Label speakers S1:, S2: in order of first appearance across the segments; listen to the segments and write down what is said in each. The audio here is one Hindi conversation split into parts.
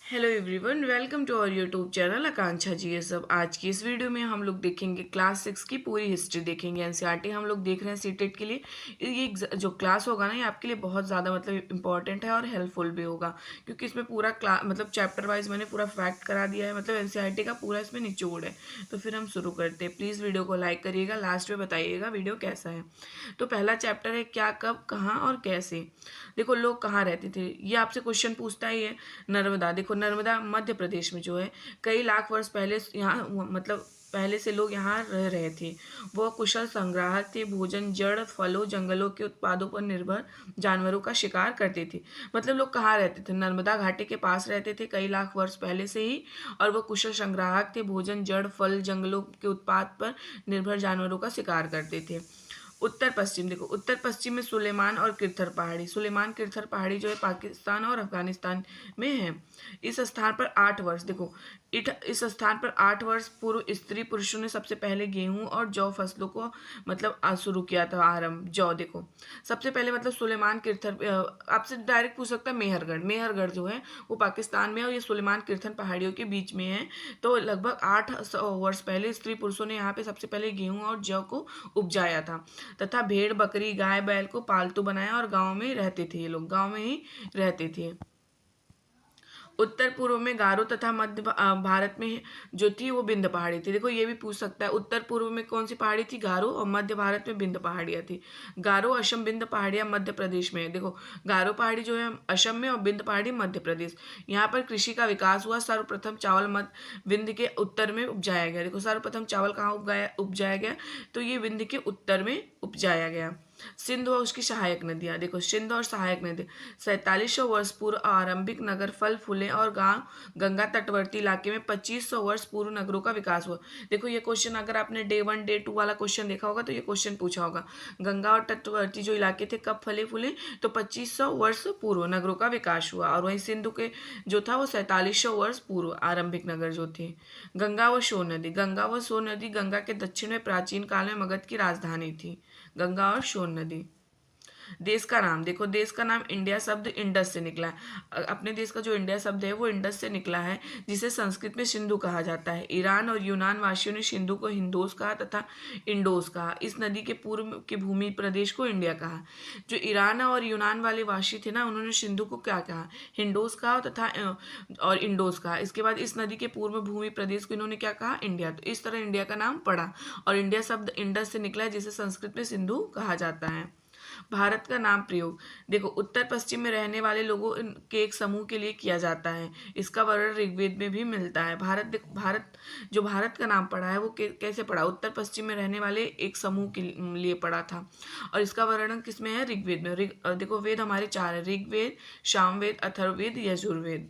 S1: Hello everyone, welcome to our YouTube channel Akanksha ji. ये सब आज की इस वीडियो में हम लोग देखेंगे क्लास 6 की पूरी हिस्ट्री देखेंगे। एनसीईआरटी हम लोग देख रहे हैं सीटेट के लिए। ये जो क्लास होगा ना, ये आपके लिए बहुत ज़्यादा मतलब इंपॉर्टेंट है और हेल्पफुल भी होगा, क्योंकि इसमें पूरा क्लास मतलब चैप्टर वाइज मैंने पूरा फैक्ट करा दिया है। मतलब एनसीईआरटी का पूरा इसमें निचोड़ है। तो फिर हम शुरू करते हैं। प्लीज़ वीडियो को लाइक करिएगा, लास्ट में बताइएगा वीडियो कैसा है। तो पहला चैप्टर है क्या, कब, कहाँ और कैसे। देखो, लोग कहाँ रहते थे, ये आपसे क्वेश्चन पूछता ही है। नर्मदा, देखो नर्मदा मध्य प्रदेश में जो है, कई लाख वर्ष पहले यहाँ मतलब पहले से लोग यहाँ रह रहे थे। वह कुशल संग्राहक थे, भोजन जड़ फलों जंगलों के उत्पादों पर निर्भर जानवरों का शिकार करते थे। मतलब लोग कहाँ रहते थे, नर्मदा घाटी के पास रहते थे कई लाख वर्ष पहले से ही। और वह कुशल संग्राहक थे, भोजन जड़ फल जंगलों के उत्पाद पर निर्भर जानवरों का शिकार करते थे। उत्तर पश्चिम, देखो उत्तर पश्चिम में सुलेमान और किरथर पहाड़ी। सुलेमान किरथर पहाड़ी जो है पाकिस्तान और अफगानिस्तान में है। इस स्थान पर 8 वर्ष, देखो इस स्थान पर 8 वर्ष पूर्व स्त्री पुरुषों ने सबसे पहले गेहूं और जौ फसलों को मतलब शुरू किया था आरंभ। जौ देखो सबसे पहले मतलब सुलेमान किरथर आपसे डायरेक्ट पूछ सकता है। मेहरगढ़, मेहरगढ़ जो है वो पाकिस्तान में है और ये सुलेमान किरथन पहाड़ियों के बीच में है। तो लगभग 800 वर्ष पहले स्त्री पुरुषों ने यहाँ पे सबसे पहले गेहूं और जौ को उपजाया था, तथा भेड़ बकरी गाय बैल को पालतू बनाया और गांव में रहते थे। ये लोग गांव में ही रहते थे। उत्तर पूर्व में गारो तथा मध्य भारत में जो थी वो विंध्य पहाड़ी थी। देखो ये भी पूछ सकता है, उत्तर पूर्व में कौन सी पहाड़ी थी, गारो, और मध्य भारत में विंध्य पहाड़ियाँ थी। गारो असम विंध्य पहाड़ियाँ मध्य प्रदेश में है। देखो गारो पहाड़ी जो है असम में और विंध्य पहाड़ी मध्य प्रदेश। यहाँ पर कृषि का विकास हुआ। सर्वप्रथम चावल मध्य विंध्य के उत्तर में उपजाया गया। देखो सर्वप्रथम चावल कहाँ उपजाया गया, तो ये विंध्य के उत्तर में उपजाया गया। सिंध और उसकी सहायक नदियां, देखो सिंध और सहायक नदी 4700 वर्ष पूर्व आरंभिक नगर फल फूले और गांव गंगा तटवर्ती इलाके में 2500 वर्ष पूर्व नगरों का विकास हुआ। देखो ये क्वेश्चन अगर आपने डे 1 डे 2 वाला क्वेश्चन देखा होगा तो ये क्वेश्चन पूछा होगा। गंगा और तटवर्ती जो इलाके थे कब फले फूले, तो 2500 वर्ष पूर्व नगरों का विकास हुआ। और वहीं सिंधु के जो था वो 4700 वर्ष पूर्व आरंभिक नगर जो थे। गंगा व सोन नदी, गंगा व सोन नदी गंगा के दक्षिण में प्राचीन काल में मगध की राजधानी थी, गंगा और सोन नदी। देश का नाम, देखो देश का नाम इंडिया शब्द इंडस से निकला है। अपने देश का जो इंडिया शब्द है वो इंडस से निकला है, जिसे संस्कृत में सिंधु कहा जाता है। ईरान और यूनान वासियों ने सिंधु को हिंदोस कहा तथा इंडोस कहा। इस नदी के पूर्व के भूमि प्रदेश को इंडिया कहा। जो ईरान और यूनान वाले वासी थे ना, उन्होंने सिंधु को क्या कहा, हिंडोस कहा तथा और इंडोस कहा। इसके बाद इस नदी के पूर्व भूमि प्रदेश को इन्होंने क्या कहा, इंडिया। तो इस तरह इंडिया का नाम पड़ा और इंडिया शब्द इंडस से निकला है, जिसे संस्कृत में सिंधु कहा जाता है। भारत का नाम प्रयोग, देखो उत्तर पश्चिम में रहने वाले लोगों के एक समूह के लिए किया जाता है। इसका वर्णन ऋग्वेद में भी मिलता है। भारत जो भारत का नाम पड़ा है वो कैसे पड़ा, उत्तर पश्चिम में रहने वाले एक समूह के लिए पड़ा था। और इसका वर्णन किसमें है, ऋग्वेद में। देखो वेद हमारे 4 है, ऋग्वेद, सामवेद, अथर्ववेद, यजुर्वेद।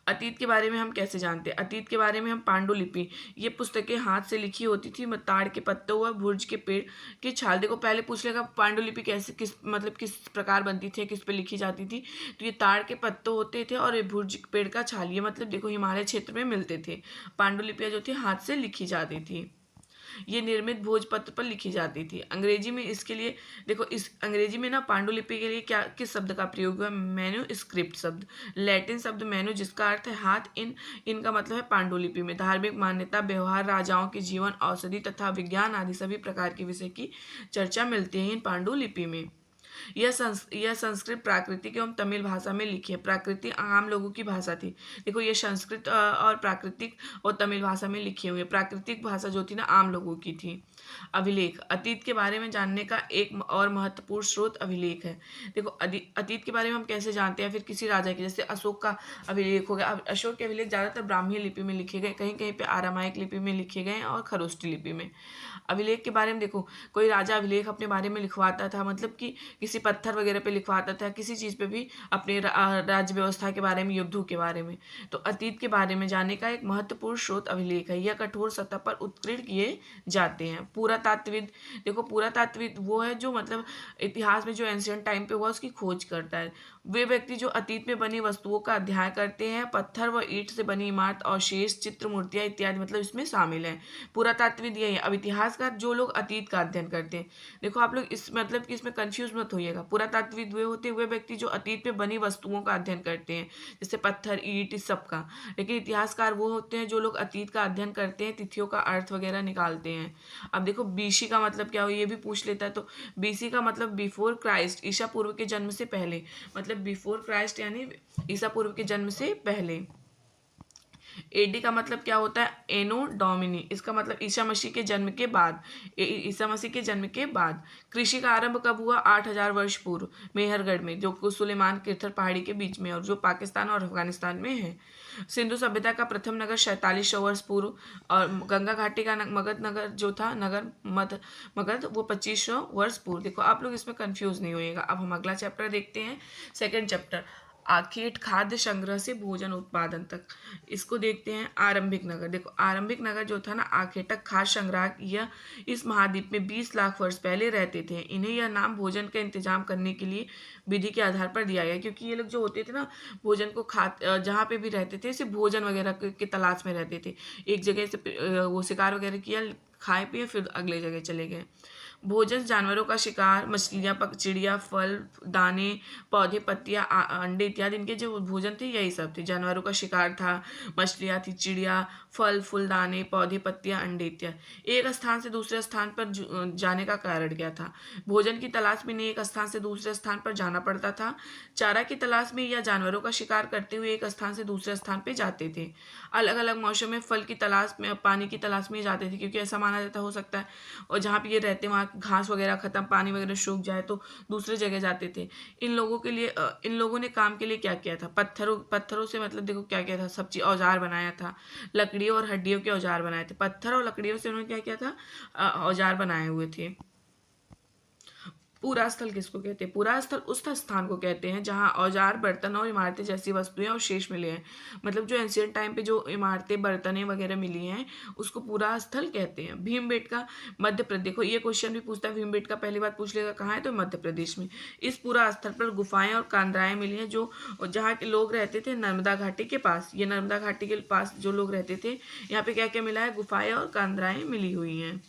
S1: अतीत के बारे में हम कैसे जानते हैं, अतीत के बारे में हम पांडुलिपि, ये पुस्तकें हाथ से लिखी होती थी, ताड़ के पत्तों व भुर्ज के पेड़ की छाल। देखो पहले पूछ लेगा पांडुलिपि कैसे किस मतलब किस प्रकार बनती थी, किस पे लिखी जाती थी। तो ये ताड़ के पत्तों होते थे और ये भुर्ज पेड़ का छाल, ये मतलब देखो हिमालय क्षेत्र में मिलते थे। पांडुलिपियाँ जो थी हाथ से लिखी जाती थी। ये निर्मित भोजपत्र पर लिखी जाती थी। अंग्रेजी में इसके लिए, देखो इस अंग्रेजी में ना पांडुलिपि के लिए क्या किस शब्द का प्रयोग हुआ, मैन्यू स्क्रिप्ट शब्द। लैटिन शब्द मैन्यू जिसका अर्थ है हाथ, इनका मतलब है पांडुलिपि में। धार्मिक मान्यता, व्यवहार, राजाओं के जीवन, औषधि तथा विज्ञान आदि सभी प्रकार के विषय की चर्चा मिलती है इन पांडुलिपि में। यह संस्कृत प्राकृतिक एवं तमिल भाषा में लिखी है। प्राकृतिक आम लोगों की भाषा थी। देखो ये संस्कृत और प्राकृतिक और तमिल भाषा में लिखी हुई है। प्राकृतिक भाषा जो थी ना आम लोगों की थी। अभिलेख, अतीत के बारे में जानने का एक और महत्वपूर्ण स्रोत अभिलेख है। देखो अतीत के बारे में हम कैसे जानते हैं, फिर किसी राजा के, जैसे अशोक का अभिलेख हो गया। अशोक के अभिलेख ज़्यादातर ब्राह्मी लिपि में लिखे गए, कहीं कहीं पे आरामाइक लिपि में लिखे गए और खरोष्ठी लिपि में। अभिलेख के बारे में देखो, कोई राजा अभिलेख अपने बारे में लिखवाता था, मतलब कि किसी पत्थर वगैरह पे लिखवाता था, किसी चीज़ पे भी अपने राज्य व्यवस्था के बारे में, युद्धों के बारे में। तो अतीत के बारे में जानने का एक महत्वपूर्ण स्रोत अभिलेख है। यह कठोर सतह पर उत्कीर्ण किए जाते हैं। पुरातात्विद, देखो पुरातात्विद वो है जो मतलब इतिहास में जो एंशियंट टाइम पे हुआ उसकी खोज करता है। वे व्यक्ति जो अतीत में बनी वस्तुओं का अध्ययन करते हैं। पत्थर व ईंट से बनी इमारत, अवशेष, चित्र, मूर्तियां इत्यादि मतलब इसमें शामिल है। पुरातत्वविद यही है। अब इतिहासकार जो लोग अतीत का अध्ययन करते हैं। देखो आप लोग इस मतलब कि इसमें कंफ्यूज मत होइएगा। पुरातत्वविद वे होते हुए व्यक्ति जो अतीत में बनी वस्तुओं का अध्ययन करते हैं, जैसे पत्थर, ईंट, इस सब का। लेकिन इतिहासकार वो होते हैं जो लोग अतीत का अध्ययन करते हैं, तिथियों का अर्थ वगैरह निकालते हैं। अब देखो बीसी का मतलब क्या हो, ये भी पूछ लेता है। तो बीसी का मतलब बिफोर क्राइस्ट, ईसा पूर्व के जन्म से पहले। मतलब बिफोर क्राइस्ट यानी ईसा पूर्व के जन्म से पहले। एडी का मतलब क्या होता है, एनो डोमिनी, इसका मतलब ईसा मसीह के जन्म के बाद। ईसा मसीह के जन्म के बाद। कृषि का आरंभ कब हुआ, 8000 वर्ष पूर्व, मेहरगढ़ में, जो सुलेमान किरथर पहाड़ी के बीच में और जो पाकिस्तान और अफगानिस्तान में है। सिंधु सभ्यता का प्रथम नगर 4700 वर्ष पूर्व। और गंगा घाटी का मगध नगर जो था, नगर मगध, वो 2500 वर्ष पूर्व। देखो आप लोग इसमें कंफ्यूज नहीं होइएगा। अब हम अगला चैप्टर देखते हैं, सेकंड चैप्टर, आखेट खाद्य संग्रह से भोजन उत्पादन तक। इसको देखते हैं। आरंभिक नगर, देखो आरंभिक नगर जो था ना, आखेटक खाद्य संग्रह, यह इस महाद्वीप में 20 लाख वर्ष पहले रहते थे। इन्हें यह नाम भोजन का इंतजाम करने के लिए विधि के आधार पर दिया गया, क्योंकि ये लोग जो होते थे ना, भोजन को जहाँ पे भी रहते थे सिर्फ भोजन वगैरह के तलाश में रहते थे। एक जगह से वो शिकार वगैरह किया, खाए पिए, फिर अगले जगह चले गए। भोजन जानवरों का शिकार, मछलियाँ, चिड़िया, फल, दाने, पौधे, पत्तियाँ, अंडे इत्यादि, इनके जो भोजन थे यही सब थे। जानवरों का शिकार था, मछलियाँ थी, चिड़िया, फल फूल, दाने, पौधे, पत्तियाँ, अंडे इत्यादि। एक स्थान से दूसरे स्थान पर जाने का कारण क्या था। भोजन की तलाश में इन्हें एक स्थान से दूसरे स्थान पर जाना पड़ता था। चारा की तलाश में या जानवरों का शिकार करते हुए एक स्थान से दूसरे स्थान पर जाते थे। अलग अलग मौसम में फल की तलाश में, पानी की तलाश में जाते थे, क्योंकि ऐसा माना जाता हो सकता है और जहाँ पे ये रहते वहाँ घास वगैरह खत्म, पानी वगैरह सूख जाए तो दूसरे जगह जाते थे। इन लोगों के लिए इन लोगों ने काम के लिए क्या किया था, पत्थरों से मतलब देखो क्या किया था, सब चीज औजार बनाया था। लकड़ियों और हड्डियों के औजार बनाए थे। पत्थर और लकड़ियों से उन्होंने क्या किया था, औजार बनाए हुए थे। पूरा स्थल किसको कहते हैं, पूरा स्थल उस स्थान को कहते हैं जहां औजार, बर्तन और इमारतें जैसी वस्तुएं और शेष मिले हैं। मतलब जो एंशियंट टाइम पे जो इमारतें, बर्तनें वगैरह मिली हैं, उसको पूरा स्थल कहते हैं। भीमबेटका, मध्य प्रदेश। देखो ये क्वेश्चन भी पूछता है, भीमबेटका पहली बार पूछ लेगा कहाँ है, तो मध्य प्रदेश में। इस पूरा स्थल पर गुफाएं और कांद्राएं मिली हैं, जो जहाँ के लोग रहते थे नर्मदा घाटी के पास। ये नर्मदा घाटी के पास जो लोग रहते थे, यहाँ पे क्या क्या मिला है, गुफाएं और कांद्राएं मिली हुई हैं।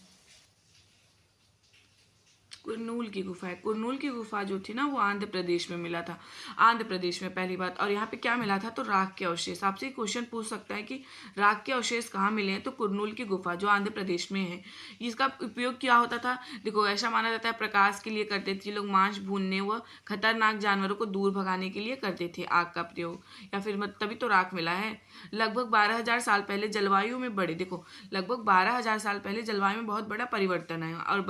S1: कुरनूल की गुफा है। कुरनूल की गुफा जो थी ना, वो आंध्र प्रदेश में मिला था। आंध्र प्रदेश में पहली बात। और यहाँ पे क्या मिला था, तो राख के अवशेष। आपसे क्वेश्चन पूछ सकता है कि राख के अवशेष कहाँ मिले हैं, तो कुरनूल की गुफा जो आंध्र प्रदेश में है। इसका उपयोग क्या होता था, देखो ऐसा माना जाता है प्रकाश के लिए करते थे लोग, मांस भूनने व खतरनाक जानवरों को दूर भगाने के लिए करते थे आग का प्रयोग, या फिर तभी तो राख मिला है। लगभग 12,000 साल पहले जलवायु में बड़े, देखो लगभग 12,000 साल पहले जलवायु में बहुत बड़ा परिवर्तन है। और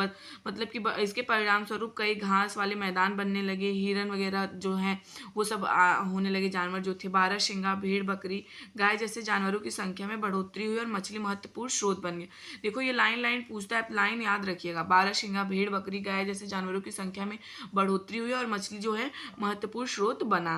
S1: मतलब कि इसके परिणाम स्वरूप कई घास वाले मैदान बनने लगे, हिरन वगैरह जो हैं वो सब होने लगे। जानवर जो थे, 12 शिंगा, भेड़, बकरी, गाय जैसे जानवरों की संख्या में बढ़ोतरी हुई और मछली महत्वपूर्ण स्रोत बन गई। देखो ये लाइन लाइन पूछता है, लाइन याद रखिएगा। 12 शिंगा, भेड़, बकरी, गाय जैसे जानवरों की संख्या में बढ़ोतरी हुई और मछली जो है महत्वपूर्ण स्रोत बना।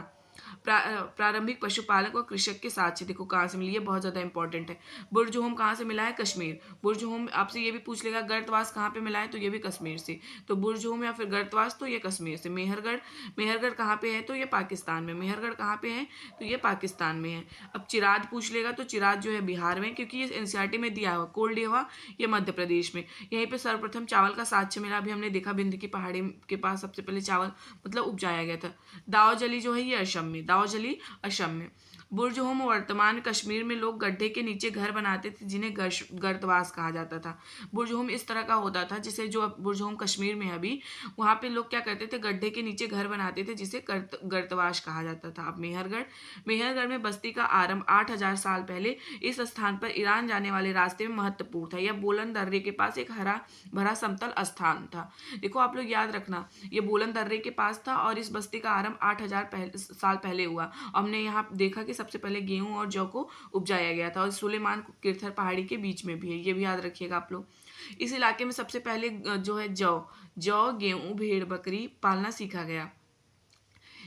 S1: प्रारंभिक पशुपालक और कृषक के साक्ष्य, देखो कहाँ से मिली, ये बहुत ज्यादा इंपॉर्टेंट है। बुर्जहोम कहाँ से मिला है, कश्मीर। बुर्जहोम आपसे ये भी पूछ लेगा गर्तवास कहाँ पे मिला है, तो ये भी कश्मीर से। तो बुर्जहोम या फिर गर्तवास, तो ये कश्मीर से। मेहरगढ़, मेहरगढ़ कहाँ पे है, तो ये पाकिस्तान में। मेहरगढ़ कहाँ पे है, तो ये पाकिस्तान में है। अब चिराद पूछ लेगा, तो चिराद जो है बिहार में, क्योंकि ये एनसीईआरटी में दिया हुआ। कोल्डेवा ये मध्य प्रदेश में। यहीं पे सर्वप्रथम चावल का साक्ष्य मिला, अभी हमने देखा बिंद की पहाड़ी के पास सबसे पहले चावल मतलब उपजाया गया था। दाओजली जो है ये असम में, दाओजली असम में। बुर्जहोम वर्तमान कश्मीर में लोग गड्ढे के नीचे घर बनाते थे, जिन्हें गर्तवास कहा जाता था। बुर्जहोम इस तरह का होता था, जिसे जो बुर्जहोम कश्मीर में अभी, वहां पे लोग क्या करते थे, गड्ढे के नीचे घर बनाते थे, जिसे गर्तवास कहा जाता था। अब मेहरगढ़, मेहरगढ़ में बस्ती का आरंभ 8,000 साल पहले इस स्थान पर ईरान जाने वाले रास्ते में महत्वपूर्ण था। यह बोलन दर्रे के पास एक हरा भरा समतल स्थान था। देखो आप लोग याद रखना, ये बोलन दर्रे के पास था और इस बस्ती का आरंभ 8,000 साल पहले हुआ। हमने यहाँ देखा कि सबसे पहले गेहूं और जौ को उपजाया गया था, और सुलेमान किरथर पहाड़ी के बीच में भी है, ये भी याद रखिएगा आप लोग। इस इलाके में सबसे पहले जो है जौ, गेहूं, भेड़, बकरी पालना सीखा गया।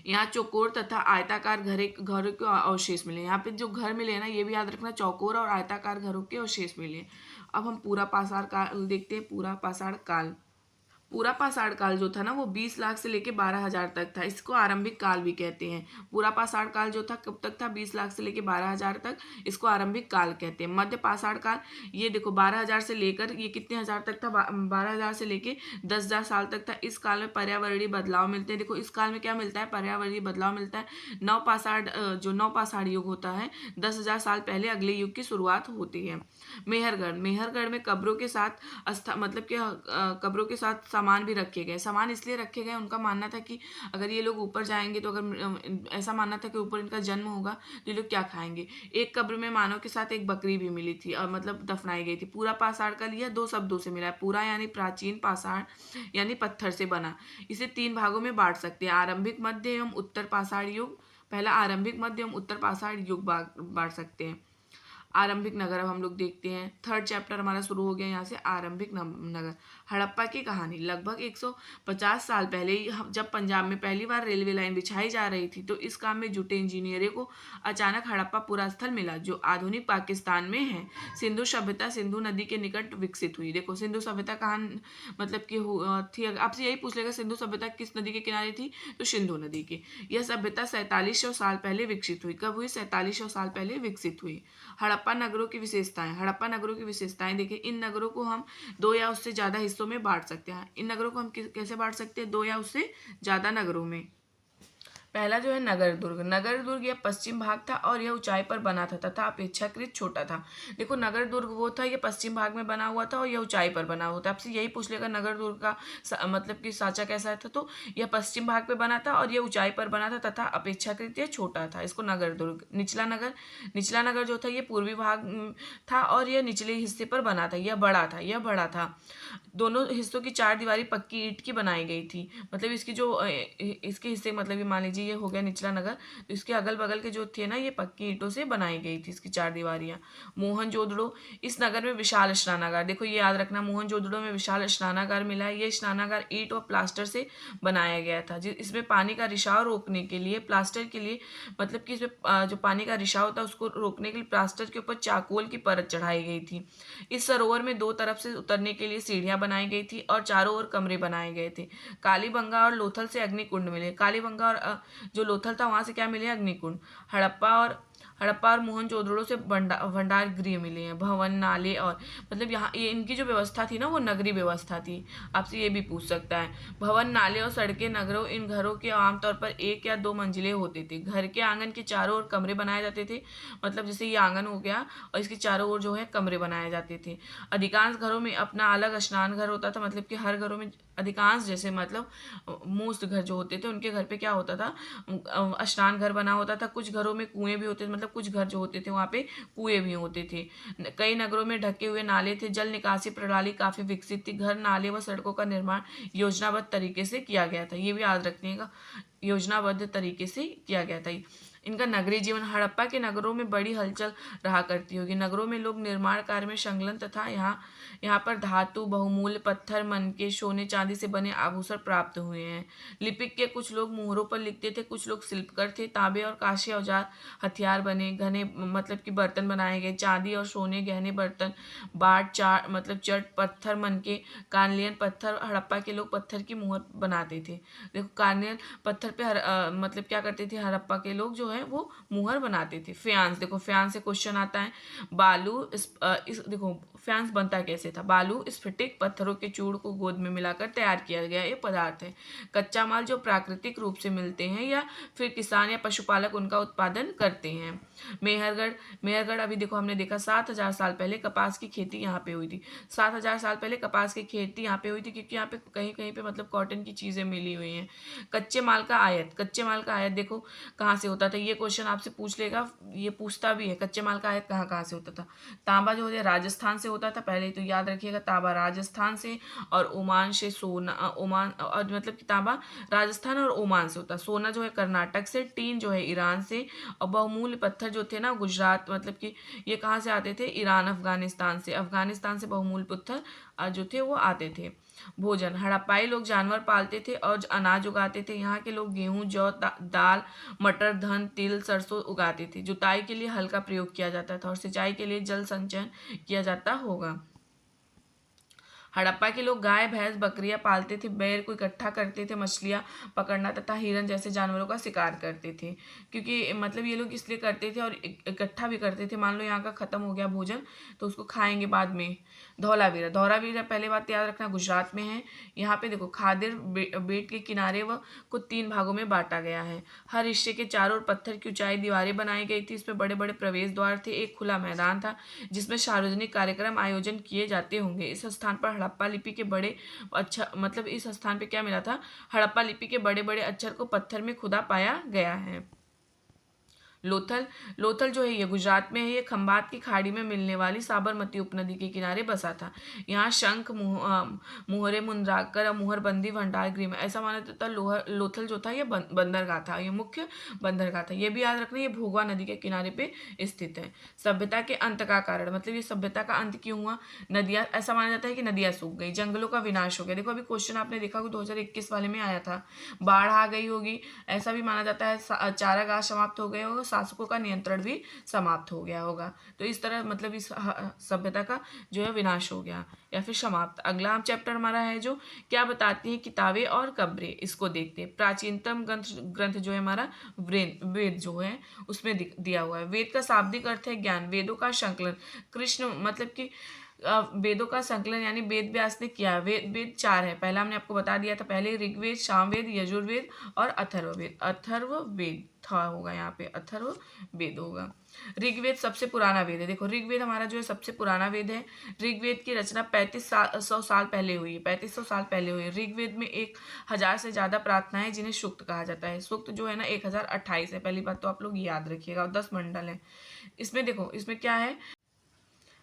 S1: यहाँ चौकोर तथा आयताकार घरों के अवशेष मिले। यहाँ पे जो घर मिले ना, ये भी याद रखना, चौकोर और आयताकार घरों के अवशेष मिले। अब हम पूरा पाषाण काल देखते हैं, पूरा पाषाण काल। पूरा पाषाण काल जो था ना वो 20 लाख से लेके 12,000 तक था। इसको आरंभिक काल भी कहते हैं। पूरा पाषाण काल जो था कब तक था? 20 लाख से लेके 12,000 तक। इसको आरंभिक काल कहते हैं। मध्य पाषाण काल, ये देखो 12,000 से लेकर ये कितने हजार तक था? 12,000 से लेके 10,000 साल तक था। इस काल में पर्यावरणीय बदलाव मिलते हैं। देखो इस काल में क्या मिलता है? पर्यावरणीय बदलाव मिलता है। जो नवपाषाण युग होता है, 10,000 साल पहले अगले युग की शुरुआत होती है। मेहरगढ़, मेहरगढ़ में कब्रों के साथ मतलब कि कब्रों के साथ सामान भी रखे गए। सामान इसलिए रखे गए, उनका मानना था कि अगर ये लोग ऊपर जाएंगे तो अगर ऐसा मानना था कि ऊपर इनका जन्म होगा तो ये लोग क्या खाएंगे। एक कब्र में मानव के साथ एक बकरी भी मिली थी और मतलब दफनाई गई थी। पूरा पाषाण का लिया 2 शब्दों से मिला है। पूरा यानी प्राचीन, पाषाण यानी पत्थर से बना। इसे 3 भागों में बांट सकते हैं, आरंभिक, मध्य एवं उत्तर पाषाण युग। पहला आरंभिक, मध्य एवं उत्तर पाषाण युग बांट सकते हैं। आरंभिक नगर अब हम लोग देखते हैं। 3rd चैप्टर हमारा शुरू हो गया यहाँ से, आरंभिक नगर। हड़प्पा की कहानी। लगभग 150 साल पहले जब पंजाब में पहली बार रेलवे लाइन बिछाई जा रही थी तो इस काम में जुटे इंजीनियरों को अचानक हड़प्पा पूरा स्थल मिला जो आधुनिक पाकिस्तान में है। सिंधु सभ्यता सिंधु नदी के निकट विकसित हुई। देखो सिंधु सभ्यता कहाँ मतलब कि थी? आपसे यही पूछ लेगा सिंधु सभ्यता किस नदी के किनारे थी? तो सिंधु नदी के। यह सभ्यता 4700 साल पहले विकसित हुई। कब हुई? 4700 साल पहले विकसित हुई। हड़प्पा नगरों की विशेषताएं। हड़प्पा नगरों की विशेषताएं देखिए, इन नगरों को हम 2 या उससे ज्यादा हिस्सों में बांट सकते हैं। इन नगरों को हम कैसे बांट सकते हैं? 2 या उससे ज्यादा नगरों में। पहला जो है नगर दुर्ग। नगर दुर्ग यह पश्चिम भाग था और यह ऊंचाई पर बना था तथा अपेक्षाकृत छोटा था। देखो नगर दुर्ग वो था, ये पश्चिम भाग में बना हुआ था और यह ऊंचाई पर बना हुआ था। आपसे यही पूछ लेगा नगर दुर्ग का मतलब कि साचा कैसा था? तो यह पश्चिम भाग पे बना था और यह ऊंचाई पर बना था तथा अपेक्षाकृत यह छोटा था। इसको नगर दुर्ग। निचला नगर जो था ये पूर्वी भाग था और यह निचले हिस्से पर बना था। यह बड़ा था। दोनों हिस्सों की 4 दीवारी पक्की ईंट की बनाई गई थी। मतलब इसकी जो इसके हिस्से, मतलब ये मान लीजिए ये हो गया निचला नगर, तो इसके अगल बगल के जो थे ना ये पक्की ईंटों से बनाई गई थी इसकी 4 दीवारियां। मोहनजोदड़ो, इस नगर में विशाल स्नानागार। देखो ये याद रखना, मोहनजोदड़ो में विशाल स्नानागार मिला है। ये स्नानागार ईंट और प्लास्टर से बनाया गया था। इसमें पानी का रिसाव रोकने के लिए, प्लास्टर के लिए, मतलब कि इसमें जो पानी का रिसाव था उसको रोकने के लिए प्लास्टर के ऊपर चाकोल की परत चढ़ाई गई थी। इस सरोवर में 2 तरफ से उतरने के लिए सीढ़ियां बनाई गई थी और चारों ओर कमरे बनाए गए थे। कालीबंगा और लोथल से अग्निकुंड मिले। कालीबंगा और जो लोथल था वहां से क्या मिले? अग्निकुंड। हड़प्पा और मोहनजोदड़ो से भंडार गृह मिले हैं, भवन, नाले और मतलब यहाँ ये इनकी जो व्यवस्था थी ना वो नगरीय व्यवस्था थी। आपसे ये भी पूछ सकता है। भवन, नाले और सड़कें नगरों, इन घरों के आमतौर पर 1 या 2 मंजिले होते थे। घर के आंगन के चारों ओर कमरे बनाए जाते थे। मतलब जैसे ये आंगन हो गया और इसके चारों ओर जो है कमरे बनाए जाते थे। अधिकांश घरों में अपना अलग स्नान घर होता था। मतलब कि हर घरों में अधिकांश, जैसे मतलब मोस्ट घर जो होते थे उनके घर पे क्या होता था? स्नान घर बना होता था। कुछ घरों में कुएं भी होते थे, मतलब कुछ घर जो होते थे वहाँ पे कुएं भी होते थे। कई नगरों में ढके हुए नाले थे। जल निकासी प्रणाली काफी विकसित थी। घर, नाले व सड़कों का निर्माण योजनाबद्ध तरीके से किया गया था। ये भी याद रखिएगा, योजनाबद्ध तरीके से किया गया था। इनका नगरीय जीवन। हड़प्पा के नगरों में बड़ी हलचल रहा करती होगी। नगरों में लोग निर्माण कार्य में संलग्न तथा यहाँ पर धातु, बहुमूल्य पत्थर, मनके, सोने चांदी से बने आभूषण प्राप्त हुए हैं। लिपिक के कुछ लोग मुहरों पर लिखते थे, कुछ लोग शिल्पकार थे। तांबे और कांस्य औजार, हथियार बने, घने मतलब कि बर्तन बनाए गए। चांदी और सोने गहने बर्तन, बाट, चार मतलब चट, पत्थर, मनके, कानलियन पत्थर। हड़प्पा के लोग पत्थर की मुहर बनाते थे। देखो कानलियन पत्थर पे मतलब क्या करते थे हड़प्पा के लोग जो है वो मुहर बनाते थे। फ्यांस, देखो फ्यांस से क्वेश्चन आता है। बालू देखो फ्यांस बनता कैसे था? बालू, स्फटिक, पत्थरों के चूड़ को गोंद में मिलाकर तैयार किया गया ये पदार्थ है। कच्चा माल जो प्राकृतिक रूप से मिलते हैं या फिर किसान या पशुपालक उनका उत्पादन करते हैं। मेहरगढ़ अभी देखो हमने देखा 7,000 साल पहले कपास की खेती यहाँ पे हुई थी। 7,000 साल पहले कपास की खेती यहाँ पे हुई थी क्योंकि यहाँ पे कहीं कहीं पे मतलब कॉटन की चीजें मिली हुई हैं। कच्चे माल का आयात देखो कहाँ से होता था? ये क्वेश्चन आपसे पूछ लेगा, ये पूछता भी है कच्चे माल का आयात कहाँ से होता था। तांबा जो है राजस्थान से होता था, पहले तो याद रखिएगा, तांबा राजस्थान से और ओमान से। सोना ओमान और मतलब कि तांबा राजस्थान और ओमान से होता। सोना जो है कर्नाटक से। टीन जो है ईरान से। और बहुमूल्य पत्थर जो थे ना गुजरात, मतलब कि ये कहाँ से आते थे? ईरान, अफगानिस्तान से बहुमूल्य पत्थर जो थे वो आते थे। भोजन। हड़प्पाई लोग जानवर पालते थे और अनाज उगाते थे। यहाँ के लोग गेहूं, जौ, दाल, मटर, धान, तिल, सरसों उगाते थे। जुताई के लिए हल का प्रयोग किया जाता था और सिंचाई के लिए जल संचयन किया जाता होगा। हड़प्पा के लोग गाय, भैंस, बकरियां पालते थे, बैल को इकट्ठा करते थे, मछलियां पकड़ना तथा हिरन जैसे जानवरों का शिकार करते थे। क्योंकि मतलब ये लोग इसलिए करते थे और इकट्ठा भी करते थे। मान लो यहाँ का खत्म हो गया भोजन तो उसको खाएंगे बाद में। धौलावीरा, धौलावीरा पहले बात याद रखना गुजरात में है। यहाँ पे देखो खादिर बेट के किनारे को 3 भागों में बांटा गया है। हर हिस्से के चारों ओर पत्थर की ऊंचाई दीवारें बनाई गई थी। इसमें बड़े बड़े प्रवेश द्वार थे। एक खुला मैदान था जिसमें सार्वजनिक कार्यक्रम आयोजन किए जाते होंगे। इस स्थान पर हड़प्पा लिपि के बड़े अच्छा मतलब इस स्थान पे क्या मिला था, हड़प्पा लिपि के बड़े बड़े अक्षर को पत्थर में खुदा पाया गया है। लोथल, लोथल जो है ये गुजरात में है। ये खंबात की खाड़ी में मिलने वाली साबरमती उपनदी के किनारे बसा था। यहाँ शंख, मुहरे, मुंद्राकर और मुहरबंदी भंडार गृह ऐसा माना जाता है। लोथल जो था ये बंदरगाह था, ये मुख्य बंदरगाह था। ये भी याद रखना ये भोगवा नदी के किनारे पे स्थित है। सभ्यता के अंत का कारण, मतलब ये सभ्यता का अंत क्यों हुआ, नदियाँ, ऐसा माना जाता है कि नदियाँ सूख गई, जंगलों का विनाश हो गया। देखो अभी क्वेश्चन आपने देखा होगा 2021 वाले में आया था, बाढ़ आ गई होगी। ऐसा भी माना जाता है चारागाह समाप्त हो गए होगा, शासकों का नियंत्रण भी समाप्त हो गया होगा। तो इस तरह मतलब इस सभ्यता का जो है विनाश हो गया या फिर समाप्त। अगला चैप्टर हमारा है जो क्या बताती है किताबें और कब्रें, इसको देखते हैं। प्राचीनतम ग्रंथ जो है हमारा वेद जो है उसमें दिया हुआ है। वेद का शाब्दिक अर्थ है ज्ञान, वेदों का संकलन। कृष्ण मतलब कि वेदों का संकलन यानी वेद व्यास ने किया। वेद 4 है, पहला हमने आपको बता दिया था पहले, ऋग्वेद, सामवेद, यजुर्वेद और अथर्ववेद। अथर्ववेद था होगा यहाँ पे, अथर्ववेद होगा। ऋग्वेद सबसे पुराना वेद है। देखो ऋग्वेद हमारा जो है सबसे पुराना वेद है। ऋग्वेद की रचना 3500 साल पहले हुई है, 3500 साल पहले हुई है। ऋग्वेद में 1000 से ज्यादा प्रार्थनाएं जिन्हें सूक्त कहा जाता है। सूक्त जो है ना 1028 है, पहली बात तो आप लोग याद रखिएगा। और 10 मंडल है इसमें। देखो इसमें क्या है,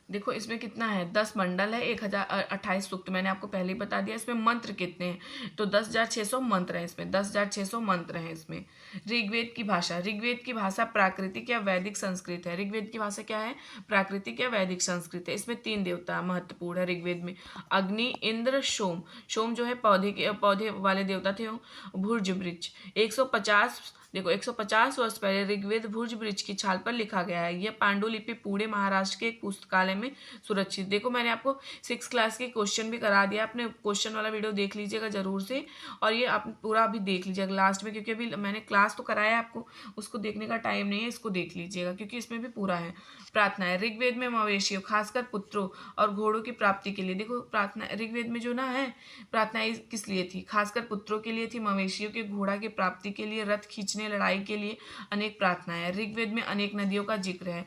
S1: देखो इसमें कितना है, 10 मंडल है, 1028 सूक्त मैंने आपको पहले ही बता दिया। इसमें मंत्र कितने हैं तो 10,600 मंत्र हैं इसमें, 10,600 मंत्र हैं इसमें। ऋग्वेद की भाषा, ऋग्वेद की भाषा प्राकृतिक या वैदिक संस्कृत है। ऋग्वेद की भाषा क्या है, प्राकृतिक या वैदिक संस्कृत है। इसमें 3 देवता महत्वपूर्ण है ऋग्वेद में, अग्नि, इंद्र, सोम। सोम जो है पौधे वाले देवता थे। भुर्ज वृक्ष 150, देखो 150 वर्ष पहले ऋग्वेद भुर्ज वृक्ष की छाल पर लिखा गया है। यह पांडुलिपि पुणे महाराष्ट्र के एक पुस्तकालय में सुरक्षित। देखो मैंने आपको 6 क्लास के क्वेश्चन भी करा दिया, आपने क्वेश्चन वाला वीडियो देख लीजिएगा जरूर से, और ये आप पूरा अभी देख लीजिएगा लास्ट में, क्योंकि अभी मैंने क्लास तो कराया आपको, उसको देखने का टाइम नहीं है, इसको देख लीजिएगा क्योंकि इसमें भी पूरा है। प्रार्थना है ऋग्वेद में मवेशियों खासकर पुत्रों और घोड़ों की प्राप्ति के लिए। देखो प्रार्थना ऋग्वेद में जो ना है प्रार्थनाएं किस लिए थी, खासकर पुत्रों के लिए थी, मवेशियों के घोड़ा की प्राप्ति के लिए, रथ खींचने, लड़ाई के लिए अनेक प्रार्थनाएं हैं। ऋग्वेद में अनेक नदियों का जिक्र है।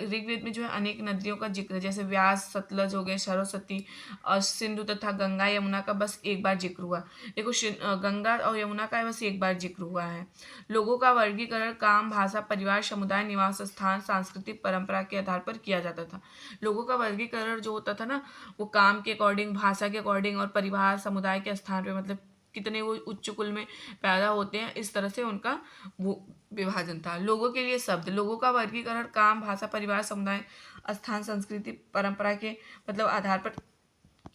S1: ऋग्वेद में जो है अनेक नदियों का जिक्र है, जैसे व्यास, सतलज हो गए, सरस्वती और सिंधु तथा गंगा, यमुना का बस एक बार जिक्र हुआ। देखो गंगा और यमुना का बस एक बार जिक्र हुआ है। लोगों का वर्गीकरण काम, भाषा, परिवार, समुदाय, निवास स्थान, सांस्कृतिक परंपरा के आधार पर किया जाता था। लोगों का वर्गीकरण जो होता था ना वो काम के अकॉर्डिंग, भाषा के अकॉर्डिंग और परिवार समुदाय के स्थान पे, मतलब कितने वो उच्च कुल में पैदा होते हैं, इस तरह से उनका वो विभाजन था। लोगों के लिए शब्द, लोगों का वर्गीकरण काम, भाषा, परिवार, समुदाय, स्थान, संस्कृति, परंपरा के मतलब आधार पर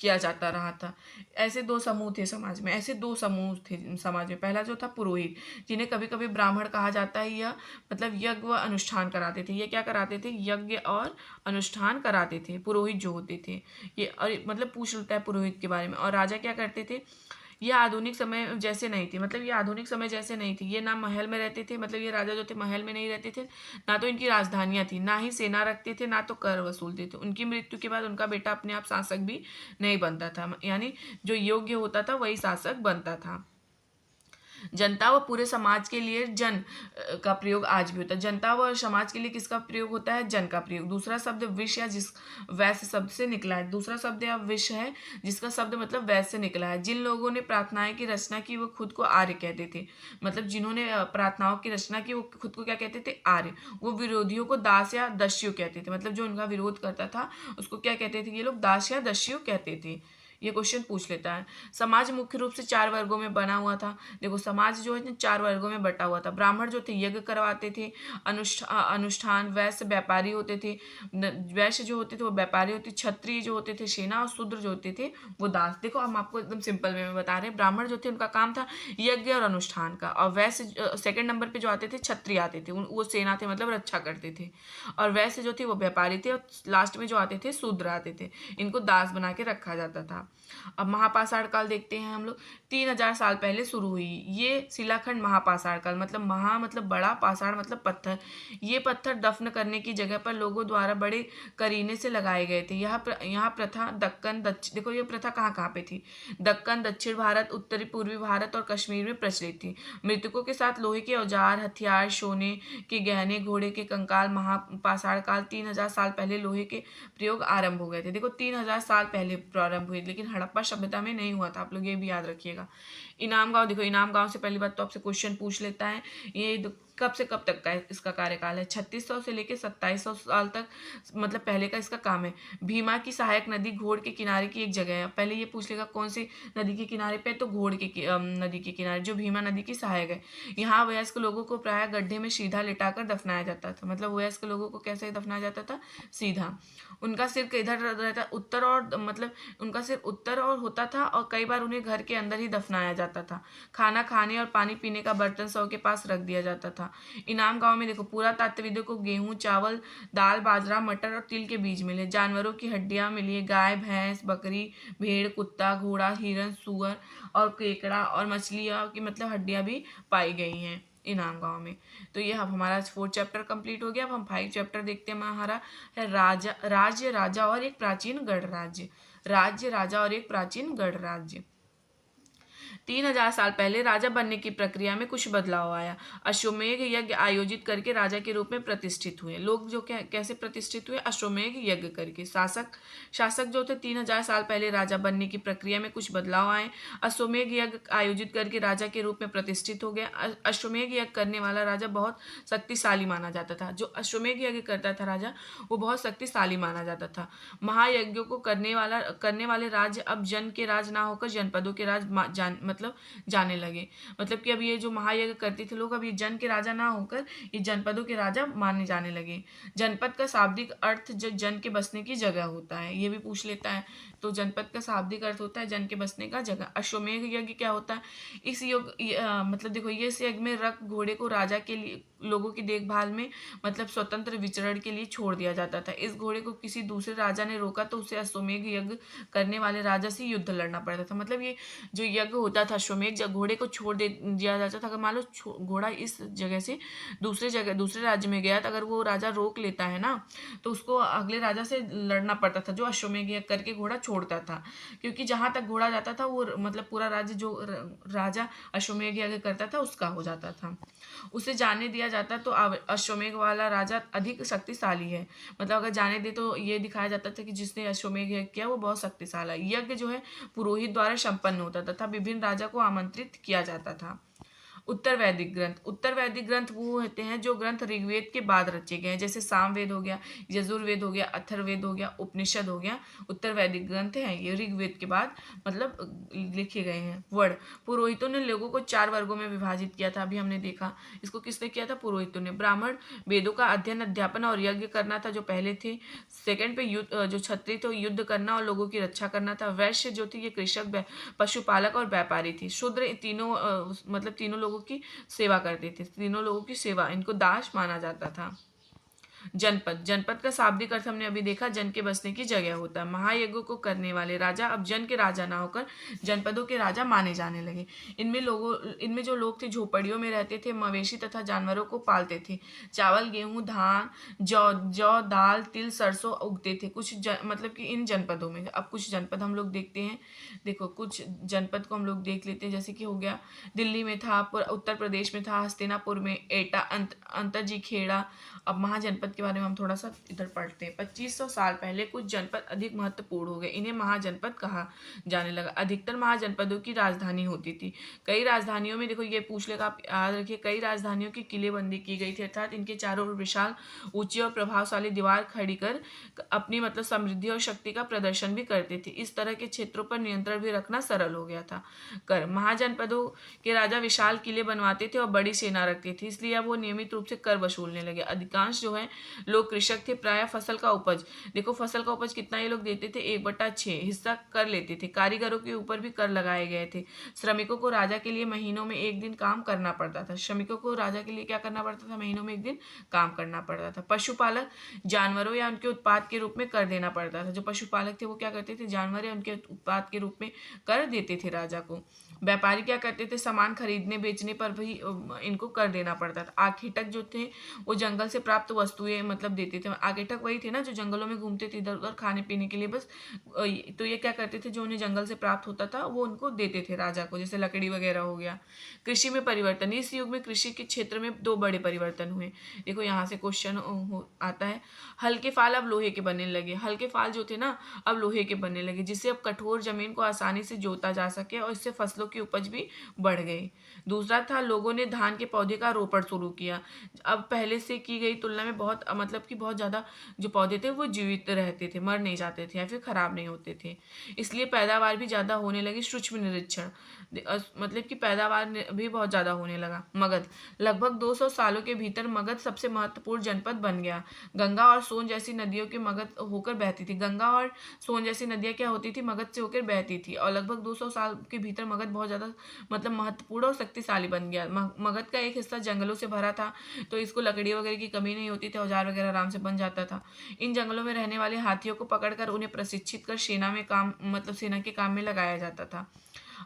S1: किया जाता रहा था। ऐसे 2 समूह थे समाज में, ऐसे 2 समूह थे समाज में। पहला जो था पुरोहित, जिन्हें कभी कभी ब्राह्मण कहा जाता है। यह मतलब यज्ञ व अनुष्ठान कराते थे। ये क्या कराते थे, यज्ञ और अनुष्ठान कराते थे पुरोहित जो होते थे ये, और मतलब पूछ लेता है पुरोहित के बारे में। और राजा क्या करते थे, ये आधुनिक समय जैसे नहीं थी, मतलब ये आधुनिक समय जैसे नहीं थी। ये ना महल में रहते थे, मतलब ये राजा जो थे महल में नहीं रहते थे, ना तो इनकी राजधानियां थी, ना ही सेना रखते थे, ना तो कर वसूलते थे। उनकी मृत्यु के बाद उनका बेटा अपने आप शासक भी नहीं बनता था, यानी जो योग्य होता था वही शासक बनता था। जनता व पूरे समाज के लिए जन का प्रयोग आज भी होता है। जनता व समाज के लिए किसका प्रयोग होता है, जन का प्रयोग। दूसरा शब्द विष या जिस वैश्य शब्द से निकला है। दूसरा शब्द या विष है जिसका शब्द मतलब वैश्य से निकला है। जिन लोगों ने प्रार्थनाएं की रचना की वो खुद को आर्य कहते थे, मतलब जिन्होंने प्रार्थनाओं की रचना की वो खुद को क्या कहते थे, आर्य। वो विरोधियों को दास या दस्यु कहते थे, मतलब जो उनका विरोध करता था उसको क्या कहते थे ये लोग, दास या दस्यु कहते थे। ये क्वेश्चन पूछ लेता है। समाज मुख्य रूप से 4 वर्गों में बना हुआ था। देखो समाज जो है 4 वर्गों में बटा हुआ था। ब्राह्मण जो थे यज्ञ करवाते थे, अनुष्ठान, वैश्य व्यापारी होते थे, वैश्य जो होते थे वो व्यापारी होते, क्षत्रिय जो होते थे सेना, और शूद्र जो होते थे वो दास। देखो हम आपको एकदम सिंपल वे में बता रहे हैं। ब्राह्मण जो थे उनका काम था यज्ञ और अनुष्ठान का, और वैश्य सेकंड नंबर पे जो आते थे क्षत्रिय आते थे, वो सेना थे मतलब रक्षा करते थे, और वैश्य जो थे वो व्यापारी थे, और लास्ट में जो आते थे शूद्र आते थे। इनको दास बना के रखा जाता था। अब महापाषाण काल देखते हैं हम लोग। 3000 साल पहले शुरू हुई ये शिलाखंड महापाषाण काल, मतलब महा मतलब बड़ा, पाषाण मतलब पत्थर। ये पत्थर दफन करने की जगह पर लोगों द्वारा बड़े करीने से लगाए गए थे। यहाँ प्रथा दक्कन दक्षिण, देखो ये प्रथा कहाँ कहाँ पे थी, दक्कन, दक्षिण भारत, उत्तरी पूर्वी भारत और कश्मीर में प्रचलित थी। मृतकों के साथ लोहे के औजार, हथियार, सोने के गहने, घोड़े के कंकाल, महापाषाण काल 3000 साल पहले लोहे के प्रयोग आरंभ हो गए थे। देखो 3000 साल पहले प्रारंभ हुए, लेकिन हड़प्पा सभ्यता में नहीं हुआ था, आप लोग ये भी याद रखिएगा। इनाम गांव, देखो इनाम गांव से पहली बात तो आपसे क्वेश्चन पूछ लेता है, ये कब से कब तक का इसका कार्यकाल है, 3600 से लेकर 2700 साल तक, मतलब पहले का इसका काम है। भीमा की सहायक नदी घोड़ के किनारे की एक जगह है। पहले ये पूछ लेगा कौन सी नदी के किनारे पे, तो घोड़ के नदी के किनारे, जो भीमा नदी की सहायक है। यहाँ वयस्क लोगों को प्रायः गड्ढे में सीधा लिटाकर दफनाया जाता था, मतलब वयस्क लोगों को कैसे दफनाया जाता था, सीधा। उनका सिर इधर रहता, उत्तर और मतलब उनका सिर उत्तर और होता था, और कई बार उन्हें घर के अंदर ही दफनाया जाता था। खाना खाने और पानी पीने का बर्तन शव के पास रख दिया जाता था। इनाम गांव में देखो पुरातात्विदों को गेहूं, चावल, दाल, बाजरा, मटर और तिल के बीज मिले। जानवरों की हड्डियां मिली, गाय, भैंस, बकरी, भेड़, कुत्ता, घोड़ा, हिरन, सुअर और केकड़ा और मछलियां की मतलब हड्डियां भी पाई गई हैं इनाम गांव में। तो ये अब हमारा 4 चैप्टर कंप्लीट हो गया। अब हम 5 चैप्टर देखते हैं। हमारा है राजा, राज्य, राजा और एक प्राचीन गढ़ राज्य। राज्य, राजा और एक प्राचीन गढ़ राज्य। 3000 साल पहले राजा बनने की प्रक्रिया में कुछ बदलाव आया। अश्वमेध यज्ञ आयोजित करके राजा के रूप में प्रतिष्ठित हुए। लोग जो कैसे प्रतिष्ठित हुए, अश्वमेध यज्ञ करके। शासक जो थे 3000 साल पहले राजा बनने की प्रक्रिया में कुछ बदलाव आए। अश्वमेध यज्ञ आयोजित करके राजा के रूप में प्रतिष्ठित हो गया। अश्वमेध यज्ञ करने वाला राजा बहुत शक्तिशाली माना जाता था। जो अश्वमेध यज्ञ करता था राजा, वो बहुत शक्तिशाली माना जाता था। महायज्ञों को करने वाले राज्य अब जन के राज ना होकर जनपदों के राज मतलब जाने लगे। मतलब कि अब ये जो महायज्ञ करते थे लोग, अब ये जन के राजा ना होकर ये जनपदों के राजा माने जाने लगे। जनपद का शाब्दिक अर्थ जो जन के बसने की जगह होता है, ये भी पूछ लेता है। तो जनपद का शाब्दिक अर्थ होता है जन के बसने का जगह। अश्वमेध यज्ञ क्या होता है, इस मतलब देखो ये इस यज्ञ में रथ घोड़े को राजा के लिए लोगों की देखभाल में मतलब स्वतंत्र विचरण के लिए छोड़ दिया जाता था। इस घोड़े को किसी दूसरे राजा ने रोका तो उसे अश्वमेध यज्ञ करने वाले राजा से युद्ध लड़ना पड़ता था। मतलब ये जो यज्ञ होता था अश्वमेध, जब घोड़े को छोड़ दे दिया जाता था, अगर मान लो घोड़ा इस जगह से दूसरे राज्य में गया, तो अगर वो राजा रोक लेता है ना, तो उसको अगले राजा से लड़ना पड़ता था, जो अश्वमेध यज्ञ करके घोड़ा छोड़ता था। क्योंकि जहां तक घोड़ा जाता था वो मतलब पूरा राज्य जो राजा अश्वमेध यज्ञ करता था उसका हो जाता था। उसे जाने दिया जाता तो अश्वमेध वाला राजा अधिक शक्तिशाली है। मतलब अगर जाने दे तो ये दिखाया जाता था कि जिसने अश्वमेध यज्ञ किया वो बहुत शक्तिशाली है। यज्ञ जो है पुरोहित द्वारा संपन्न होता था तथा विभिन्न राजा को आमंत्रित किया जाता था। उत्तर वैदिक ग्रंथ, उत्तर वैदिक ग्रंथ वो होते हैं जो ग्रंथ ऋग्वेद के बाद रचे गए हैं, जैसे सामवेद हो गया, यजुर्वेद हो गया, अथर्ववेद हो गया, उपनिषद हो गया। उत्तर वैदिक ग्रंथ हैं ये, ऋग्वेद के बाद मतलब लिखे गए हैं। वर्ण, पुरोहितों ने लोगों को 4 वर्गों में विभाजित किया था, अभी हमने देखा। इसको किसने किया था, पुरोहितों ने। ब्राह्मण वेदों का अध्ययन, अध्यापन और यज्ञ करना था जो पहले थे। सेकंड पे युद्ध, जो क्षत्रिय थे युद्ध करना और लोगों की रक्षा करना था। वैश्य जो थी ये कृषक, पशुपालक और व्यापारी थी। शूद्र तीनों मतलब तीनों लोगों की सेवा करते थे, तीनों लोगों की सेवा, इनको दास माना जाता था। जनपद, जनपद का शाब्दिक अर्थ हमने अभी देखा, जन के बसने की जगह होता है। महायज्ञों को करने वाले राजा अब जन के राजा ना होकर जनपदों के राजा माने जाने लगे। इनमें जो लोग थे झोपड़ियों में रहते थे, मवेशी तथा जानवरों को पालते थे। चावल, गेहूं, धान, जौ, दाल, तिल, सरसों उगते थे मतलब कि इन जनपदों में। अब कुछ जनपद हम लोग देखते हैं। देखो कुछ जनपद को हम लोग देख लेते हैं, जैसे कि हो गया दिल्ली में था, उत्तर प्रदेश में था हस्तिनापुर में, एटा, अंतरजी, खेड़ा। अब महाजनपद के बारे में हम थोड़ा सा इधर पढ़ते हैं। 2500 साल पहले कुछ जनपद अधिक महत्वपूर्ण हो गए, इन्हें महाजनपद कहा जाने लगा। अधिकतर महाजनपदों की राजधानी होती थी। कई राजधानियों में, देखो ये पूछ लेगा, आप याद रखिए, कई राजधानियों की किलेबंदी की गई थी, अर्थात इनके चारों ओर विशाल, ऊंची और प्रभावशाली दीवार खड़ी कर अपनी मतलब समृद्धि और शक्ति का प्रदर्शन भी करते थे। इस तरह के क्षेत्रों पर नियंत्रण भी रखना सरल हो गया था। कर, महाजनपदों के राजा विशाल किले बनवाते थे और बड़ी सेना रखते थे, इसलिए अब वो नियमित रूप से कर वसूलने लगे। अधिकांश जो है लोग कृषक थे, प्रायः फसल का उपज, देखो फसल का उपज कितना ये लोग देते थे, 1/6 हिस्सा कर लेते थे। कारीगरों के ऊपर भी कर लगाए गए थे। श्रमिकों को राजा के लिए महीनों में एक दिन काम करना पड़ता था। श्रमिकों को राजा के लिए क्या करना पड़ता था, महीनों में एक दिन काम करना पड़ता था। पशुपालक जानवरों या उनके उत्पाद के रूप में कर देना पड़ता था। जो पशुपालक थे वो क्या करते थे, जानवर या उनके उत्पाद के रूप में कर देते थे राजा को। व्यापारी क्या करते थे, सामान खरीदने बेचने पर भी इनको कर देना पड़ता था। आखेटक जो थे वो जंगल से प्राप्त वस्तुएं मतलब देते थे। आखेटक वही थे ना जो जंगलों में घूमते थे इधर उधर खाने पीने के लिए बस। तो ये क्या करते थे, जो उन्हें जंगल से प्राप्त होता था वो उनको देते थे राजा को, जैसे लकड़ी वगैरह हो गया। कृषि में परिवर्तन, इस युग में कृषि के क्षेत्र में 2 बड़े परिवर्तन हुए। देखो यहाँ से क्वेश्चन आता है, हल्के फाल अब लोहे के बनने लगे। हल्के फाल जो थे ना अब लोहे के बनने लगे, जिससे अब कठोर जमीन को आसानी से जोता जा सके और इससे फसलों की उपज भी बढ़ गई। दूसरा था, लोगों ने धान के पौधे का रोपण शुरू किया। अब पहले से की गई तुलना में बहुत मतलब कि बहुत ज़्यादा जो पौधे थे वो जीवित रहते थे, मर नहीं जाते थे या फिर खराब नहीं होते थे, इसलिए पैदावार भी ज़्यादा होने लगी। सूक्ष्म निरीक्षण, मतलब कि पैदावार भी बहुत ज़्यादा होने लगा। मगध, लगभग 200 सालों के भीतर मगध सबसे महत्वपूर्ण जनपद बन गया। गंगा और सोन जैसी नदियों के मगध होकर बहती थी। गंगा और सोन जैसी नदियाँ क्या होती थी, मगध से होकर बहती थी। और लगभग 200 साल के भीतर मगध बहुत ज़्यादा मतलब महत्वपूर्ण और शक्तिशाली बन गया। मगध का एक हिस्सा जंगलों से भरा था, तो इसको लकड़ी वगैरह की कमी नहीं होती थी, औजार वगैरह आराम से बन जाता था। इन जंगलों में रहने वाले हाथियों को पकड़कर उन्हें प्रशिक्षित कर सेना में काम मतलब सेना के काम में लगाया जाता था।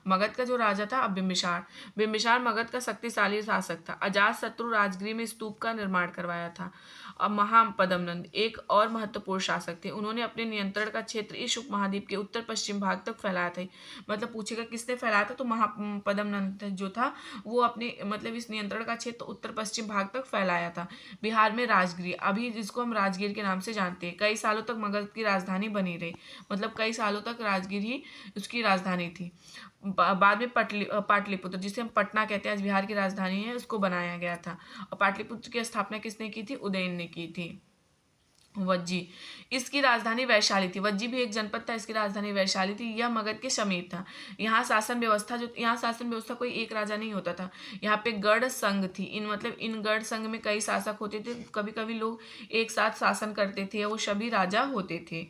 S1: मगध का जो राजा था अब बिम्बिसार, बिम्बिसार मगध का शक्तिशाली शासक था। अजात शत्रु राजगृह में स्तूप का निर्माण करवाया था। अब महापद्मनंद एक और महत्वपूर्ण शासक थे। उन्होंने अपने नियंत्रण का क्षेत्र इस उपमहाद्वीप के उत्तर पश्चिम भाग तक फैलाया था। मतलब पूछेगा किसने फैलाया था, तो महापद्मनंद जो था वो अपने मतलब इस नियंत्रण का क्षेत्र उत्तर पश्चिम भाग तक फैलाया था। बिहार में राजगृह, अभी जिसको हम राजगीर के नाम से जानते हैं, कई सालों तक मगध की राजधानी बनी रही। मतलब कई सालों तक राजगीर ही उसकी राजधानी थी। बाद में पाटलिपुत्र, जिसे हम पटना कहते हैं, आज बिहार की राजधानी है, उसको बनाया गया था। और पाटलिपुत्र की स्थापना किसने की थी, उदयन ने की थी। वज्जी, इसकी राजधानी वैशाली थी। वज्जी भी एक जनपद था, इसकी राजधानी वैशाली थी। यह मगध के समीप था। यहाँ शासन व्यवस्था कोई एक राजा नहीं होता था। यहाँ पे गढ़ संघ थी। इन गढ़ संघ में कई शासक होते थे। कभी कभी लोग एक साथ शासन करते थे, वो सभी राजा होते थे।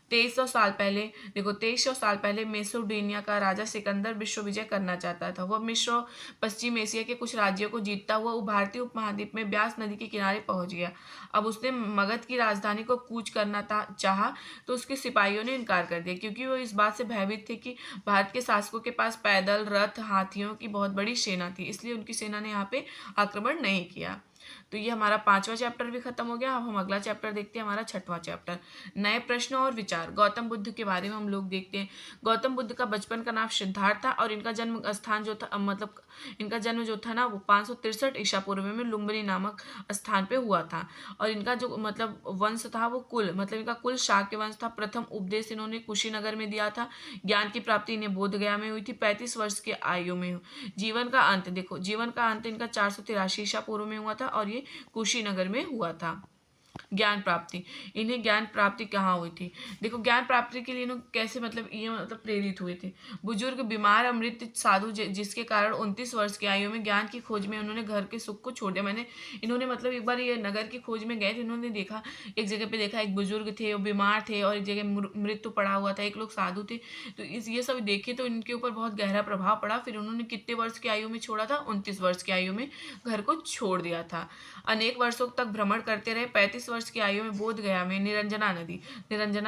S1: 2300 साल पहले, देखो 2300 साल पहले मेसोपोटामिया का राजा सिकंदर विश्व विजय करना चाहता था। वह मिस्र पश्चिम एशिया के कुछ राज्यों को जीतता हुआ भारतीय उपमहाद्वीप में ब्यास नदी के किनारे पहुंच गया। अब उसने मगध की राजधानी को कूच करना चाहा, तो उसके सिपाहियों ने इनकार कर दिया, क्योंकि वो इस बात से भयभीत थे कि भारत के शासकों के पास पैदल, रथ, हाथियों की बहुत बड़ी सेना थी, इसलिए उनकी सेना ने यहाँ पे आक्रमण नहीं किया। तो ये हमारा 5वां चैप्टर भी खत्म हो गया। अब हम अगला चैप्टर देखते हैं, हमारा 6वां चैप्टर, नए प्रश्न और विचार। गौतम बुद्ध के बारे में हम लोग देखते हैं। गौतम बुद्ध का बचपन का नाम सिद्धार्थ था और इनका जन्म स्थान जो था मतलब इनका जन्म जो था ना वो 563 ईसा पूर्व में लुम्बिनी नामक स्थान पे हुआ था। और इनका जो मतलब वंश था वो इनका कुल शाक्य वंश था। प्रथम उपदेश इन्होंने कुशीनगर में दिया था। ज्ञान की प्राप्ति इन्हें बोध गया में हुई थी। 35 वर्ष की आयु में। जीवन का अंत, देखो जीवन का अंत इनका 483 ईसा पूर्व में हुआ था और ये कुशीनगर में हुआ था। ज्ञान प्राप्ति, इन्हें ज्ञान प्राप्ति कहाँ हुई थी, देखो ज्ञान प्राप्ति के लिए कैसे प्रेरित हुए थे। बुजुर्ग बीमार अमृत साधु जिसके कारण 29 वर्ष की आयु में ज्ञान की खोज में उन्होंने घर के सुख को छोड़ दिया। इन्होंने एक बार ये नगर की खोज में गए थे, इन्होंने देखा एक जगह पे देखा एक बुजुर्ग थे, वो बीमार थे और एक जगह मृत्यु पड़ा हुआ था, एक लोग साधु थे। तो ये सब देखे तो इनके ऊपर बहुत गहरा प्रभाव पड़ा। फिर उन्होंने कितने वर्ष की आयु में छोड़ा था, 29 वर्ष की आयु में घर को छोड़ दिया था। अनेक वर्षों तक भ्रमण करते रहे। 35 वर्ष की आयु में बोध गया में निरंजना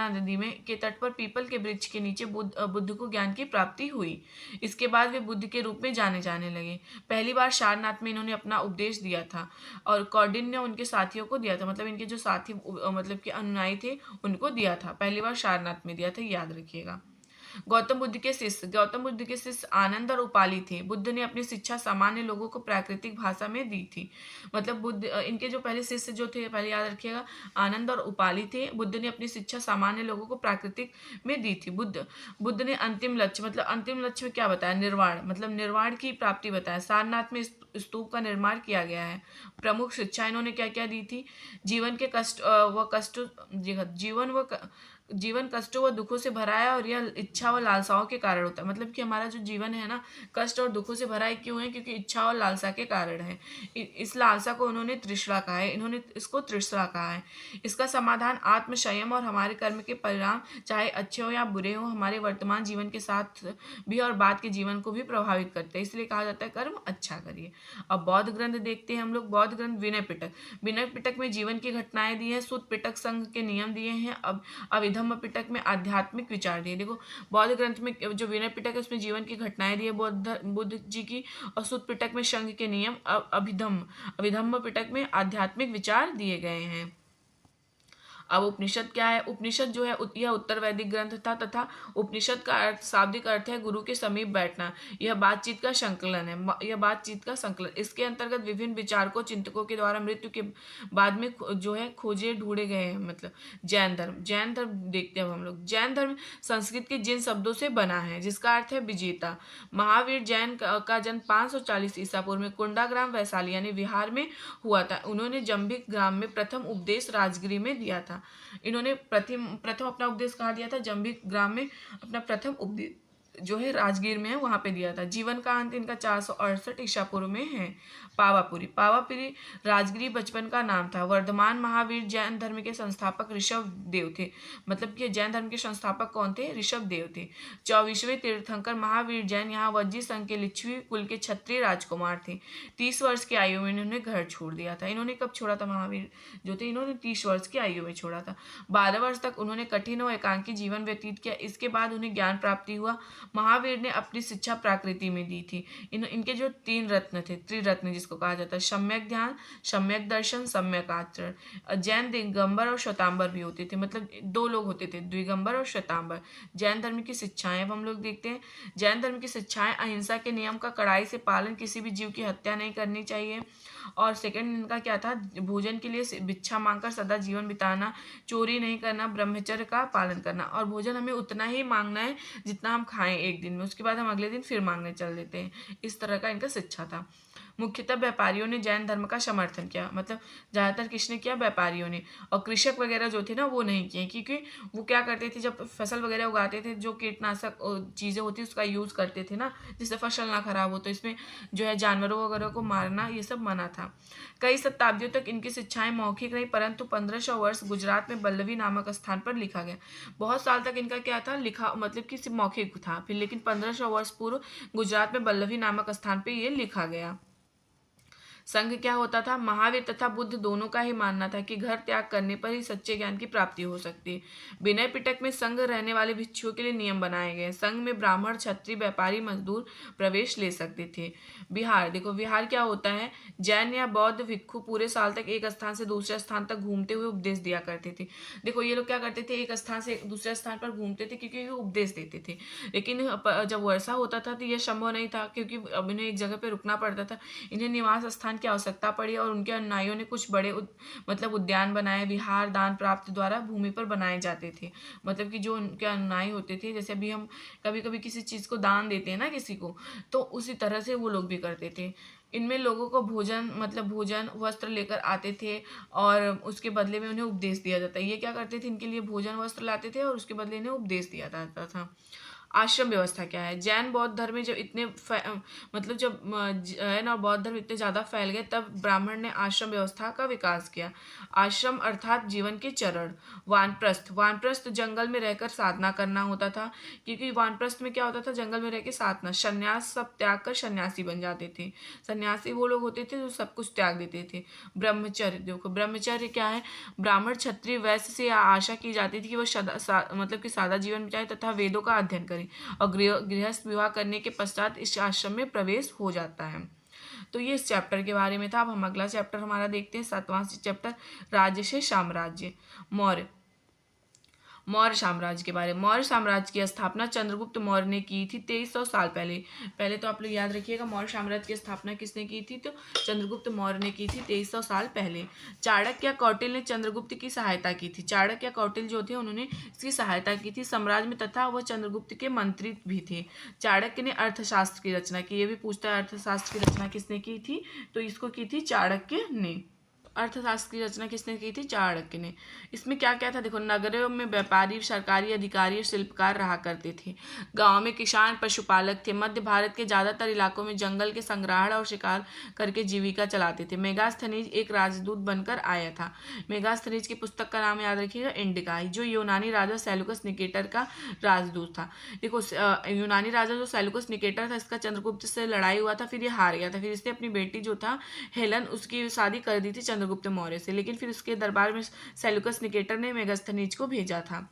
S1: नदी में के तट पर पीपल के वृक्ष के नीचे बुद्ध को ज्ञान की प्राप्ति हुई। इसके बाद वे बुद्ध के रूप में जाने लगे। पहली बार सारनाथ में इन्होंने अपना उपदेश दिया था और कौंडिन्य ने उनके साथियों को दिया था। इनके जो साथी के अनुयायी थे उनको दिया था। पहली बार सारनाथ में दिया था, याद रखिएगा। गौतम बुद्ध के शिष्य आनंद और उपाली थे। बुद्ध ने अपनी शिक्षा सामान्य लोगों को प्राकृतिक भाषा में दी थी। बुद्ध इनके जो पहले शिष्य जो थे, पहले याद रखिएगा, आनंद और उपाली थे। बुद्ध ने अपनी शिक्षा सामान्य लोगों को प्राकृतिक में दी थी। बुद्ध ने अंतिम लक्ष्य में क्या बताया, निर्वाण की प्राप्ति बताया। सारनाथ में स्तूप का निर्माण किया गया है। प्रमुख शिक्षा इन्होंने क्या क्या दी थी? जीवन के कष्ट व कष्ट जीवन कष्टों व दुखों से भरा है और यह इच्छा व लालसाओं के कारण होता है। मतलब कि हमारा जो जीवन है ना, कष्ट और दुखों से भरा है, क्यों है? क्योंकि इच्छा और लालसा के कारण है। इस लालसा को उन्होंने तृष्णा कहा है, इन्होंने इसको तृष्णा कहा है। इसका समाधान आत्म संयम और हमारे कर्म के परिणाम चाहे अच्छे हो या बुरे हो, हमारे वर्तमान जीवन के साथ भी और बाद के जीवन को भी प्रभावित करते हैं, इसलिए कहा जाता है कर्म अच्छा करिए। अब बौद्ध ग्रंथ देखते हैं हम लोग। बौद्ध ग्रंथ विनय पिटक। विनय पिटक में जीवन की घटनाएं दी है। सुत पिटक संघ के नियम दिए हैं। अब अभिधम्म पिटक में आध्यात्मिक विचार दिए। देखो, बौद्ध ग्रंथ में जो विनय पिटक है उसमें जीवन की घटनाएं दी है बुद्ध जी की, और सुत पिटक में संघ के नियम, अभिधम्म पिटक में आध्यात्मिक विचार दिए गए हैं। अब उपनिषद क्या है? उपनिषद जो है यह उत्तर वैदिक ग्रंथ था तथा उपनिषद का अर्थ, शाब्दिक अर्थ है गुरु के समीप बैठना। यह बातचीत का संकलन है। यह बातचीत का संकलन। इसके अंतर्गत विभिन्न विचारकों, चिंतकों के द्वारा मृत्यु के बाद में जो है खोजे ढूंढे गए हैं। मतलब जैन धर्म। जैन धर्म देखते हैं अब हम लोग। जैन धर्म संस्कृत के जिन शब्दों से बना है जिसका अर्थ है विजेता। महावीर जैन का जन्म 540 ईसा पूर्व में कुंडाग्राम वैशाली यानी बिहार में हुआ था। उन्होंने जंबिक ग्राम में प्रथम उपदेश राजगिरी में दिया था। इन्होंने प्रथम अपना उपदेश कहाँ दिया था? जंबिक ग्राम में अपना प्रथम उपदेश जो है राजगीर में है, वहां पे दिया था। जीवन का अंत इनका 468 ईसा पूर्व में है। पावापुरी। पावापुरी राजगिरी बचपन का नाम था। वर्धमान महावीर जैन धर्म के संस्थापक ऋषभ देव थे। मतलब कि जैन धर्म के संस्थापक कौन थे? ऋषभ देव थे। 24वें तीर्थंकर महावीर जैन यहाँ वज्जी संघ के लिच्छवी कुल के क्षत्रिय राजकुमार थे। 30 वर्ष की आयु में इन्होंने घर छोड़ दिया था। इन्होंने कब छोड़ा था? महावीर जो थे इन्होंने 30 वर्ष की आयु में छोड़ा था। 12 वर्ष तक उन्होंने कठिन और एकांकी जीवन व्यतीत किया। इसके बाद उन्हें ज्ञान प्राप्ति हुआ। महावीर ने अपनी शिक्षा प्रकृति में दी थी। इनके जो 3 रत्न थे, त्रिरत्न जिसको कहा जाता है, सम्यक ध्यान, सम्यक दर्शन, सम्यक आचरण। जैन दिगंबर और श्वेतांबर भी होते थे। मतलब 2 लोग होते थे, दिगंबर और श्वेतांबर। जैन धर्म की शिक्षाएं अब हम लोग देखते हैं। जैन धर्म की शिक्षाएं अहिंसा के नियम का कड़ाई से पालन, किसी भी जीव की हत्या नहीं करनी चाहिए। और सेकंड इनका क्या था? भोजन के लिए भिक्षा मांगकर सदा जीवन बिताना, चोरी नहीं करना, ब्रह्मचर्य का पालन करना। और भोजन हमें उतना ही मांगना है जितना हम खाएं एक दिन में, उसके बाद हम अगले दिन फिर मांगने चल देते हैं। इस तरह का इनका शिक्षा था। मुख्यतः व्यापारियों ने जैन धर्म का समर्थन किया। मतलब ज़्यादातर किसने किया? व्यापारियों ने। और कृषक वगैरह जो थे ना वो नहीं किए, क्योंकि वो क्या करते थे, जब फसल वगैरह उगाते थे जो कीटनाशक चीज़ें होती उसका यूज़ करते थे ना, जिससे फसल ना खराब हो, तो इसमें जो है जानवरों वगैरह को मारना ये सब मना था। कई शताब्दियों तक इनकी शिक्षाएं मौखिक रही, परंतु 1500 वर्ष गुजरात में बल्लवी नामक स्थान पर लिखा गया। बहुत साल तक इनका क्या था? लिखा, मतलब कि सिर्फ मौखिक था। फिर लेकिन 1500 वर्ष पूर्व गुजरात में बल्लवी नामक स्थान पर ये लिखा गया। संघ क्या होता था? महावीर तथा बुद्ध दोनों का ही मानना था कि घर त्याग करने पर ही सच्चे ज्ञान की प्राप्ति हो सकती है। विनय पिटक में संघ रहने वाले भिक्षुओं के लिए नियम बनाए गए। संघ में ब्राह्मण, क्षत्रिय, व्यापारी, मजदूर प्रवेश ले सकते थे। विहार। देखो, विहार क्या होता है? जैन या बौद्ध भिक्षु पूरे साल तक एक स्थान से दूसरे स्थान तक घूमते हुए उपदेश दिया करते थे। देखो, ये लोग क्या करते थे? एक स्थान से दूसरे स्थान पर घूमते थे क्योंकि वो उपदेश देते थे। लेकिन जब वर्षा होता था तो यह संभव नहीं था, क्योंकि अब इन्हें एक जगह पर रुकना पड़ता था। इन्हें निवास स्थान की आवश्यकता पड़ी और उनके अनुयायियों ने कुछ बड़े मतलब उद्यान बनाए। विहार दान प्राप्त द्वारा भूमि पर बनाए जाते थे। मतलब कि जो उनके अनुयायी होते थे, जैसे अभी हम कभी कभी किसी चीज़ को दान देते हैं ना किसी को, तो उसी तरह से वो लोग भी करते थे। इनमें लोगों को भोजन, मतलब भोजन वस्त्र लेकर आते थे और उसके बदले में उन्हें उपदेश दिया जाता है। ये क्या करते थे? इनके लिए भोजन वस्त्र लाते थे और उसके बदले इन्हें उपदेश दिया जाता था। आश्रम व्यवस्था क्या है? जैन बौद्ध धर्म में जब इतने मतलब जब जैन और बौद्ध धर्म इतने ज़्यादा फैल गए, तब ब्राह्मण ने आश्रम व्यवस्था का विकास किया। आश्रम अर्थात जीवन के चरण। वानप्रस्थ। वानप्रस्थ जंगल में रहकर साधना करना होता था, क्योंकि वानप्रस्थ में क्या होता था? जंगल में रहकर साधना। संन्यास सब त्याग कर सन्यासी बन जाते थे। सन्यासी वो लोग होते थे जो सब कुछ त्याग देते थे। ब्रह्मचर्य। देखो, ब्रह्मचर्य क्या है? ब्राह्मण, क्षत्रिय, वैश्य से आशा की जाती थी कि वह मतलब कि सादा जीवन बिताए तथा वेदों का अध्ययन करे, और गृहस्थ विवाह करने के पश्चात इस आश्रम में प्रवेश हो जाता है। तो ये इस चैप्टर के बारे में था। अब हम अगला चैप्टर हमारा देखते हैं, 7वां चैप्टर, राज्य से साम्राज्य। मौर्य। मौर्य साम्राज्य के बारे में। मौर्य साम्राज्य की स्थापना चंद्रगुप्त मौर्य ने की थी 2300 साल पहले। पहले तो आप लोग याद रखिएगा, मौर्य साम्राज्य की स्थापना किसने की थी? तो चंद्रगुप्त मौर्य ने की थी 2300 साल पहले। चाणक्य या कौटिल्य ने चंद्रगुप्त की सहायता की थी। चाणक्य या कौटिल्य जो थे उन्होंने इसकी सहायता की थी साम्राज्य में, तथा वह चंद्रगुप्त के मंत्री भी थे। चाणक्य ने अर्थशास्त्र की रचना की। ये भी पूछता है अर्थशास्त्र की रचना किसने की थी? तो इसको की थी चाणक्य ने। अर्थशास्त्र की रचना किसने की थी? चाणक्य ने। इसमें क्या क्या था देखो, नगरों में व्यापारी, सरकारी अधिकारी और शिल्पकार रहा करते थे। गांव में किसान पशुपालक थे। मध्य भारत के ज्यादातर इलाकों में जंगल के संग्रहण और शिकार करके जीविका चलाते थे। मेगास्थनीज एक राजदूत बनकर आया था। मेगास्थनीज की पुस्तक का नाम याद रखिएगा, इंडिकाई, जो यूनानी राजा सेल्यूकस निकेटर का राजदूत था। देखो यूनानी राजा जो सेल्यूकस निकेटर था, इसका चंद्रगुप्त से लड़ाई हुआ था, फिर ये हार गया था। फिर इसने अपनी बेटी जो था हेलन, उसकी शादी कर दी थी चंद्रगुप्त मौर्य से, लेकिन फिर उसके दरबार में सेल्यूकस निकेटर ने मेगास्थनीज को भेजा था।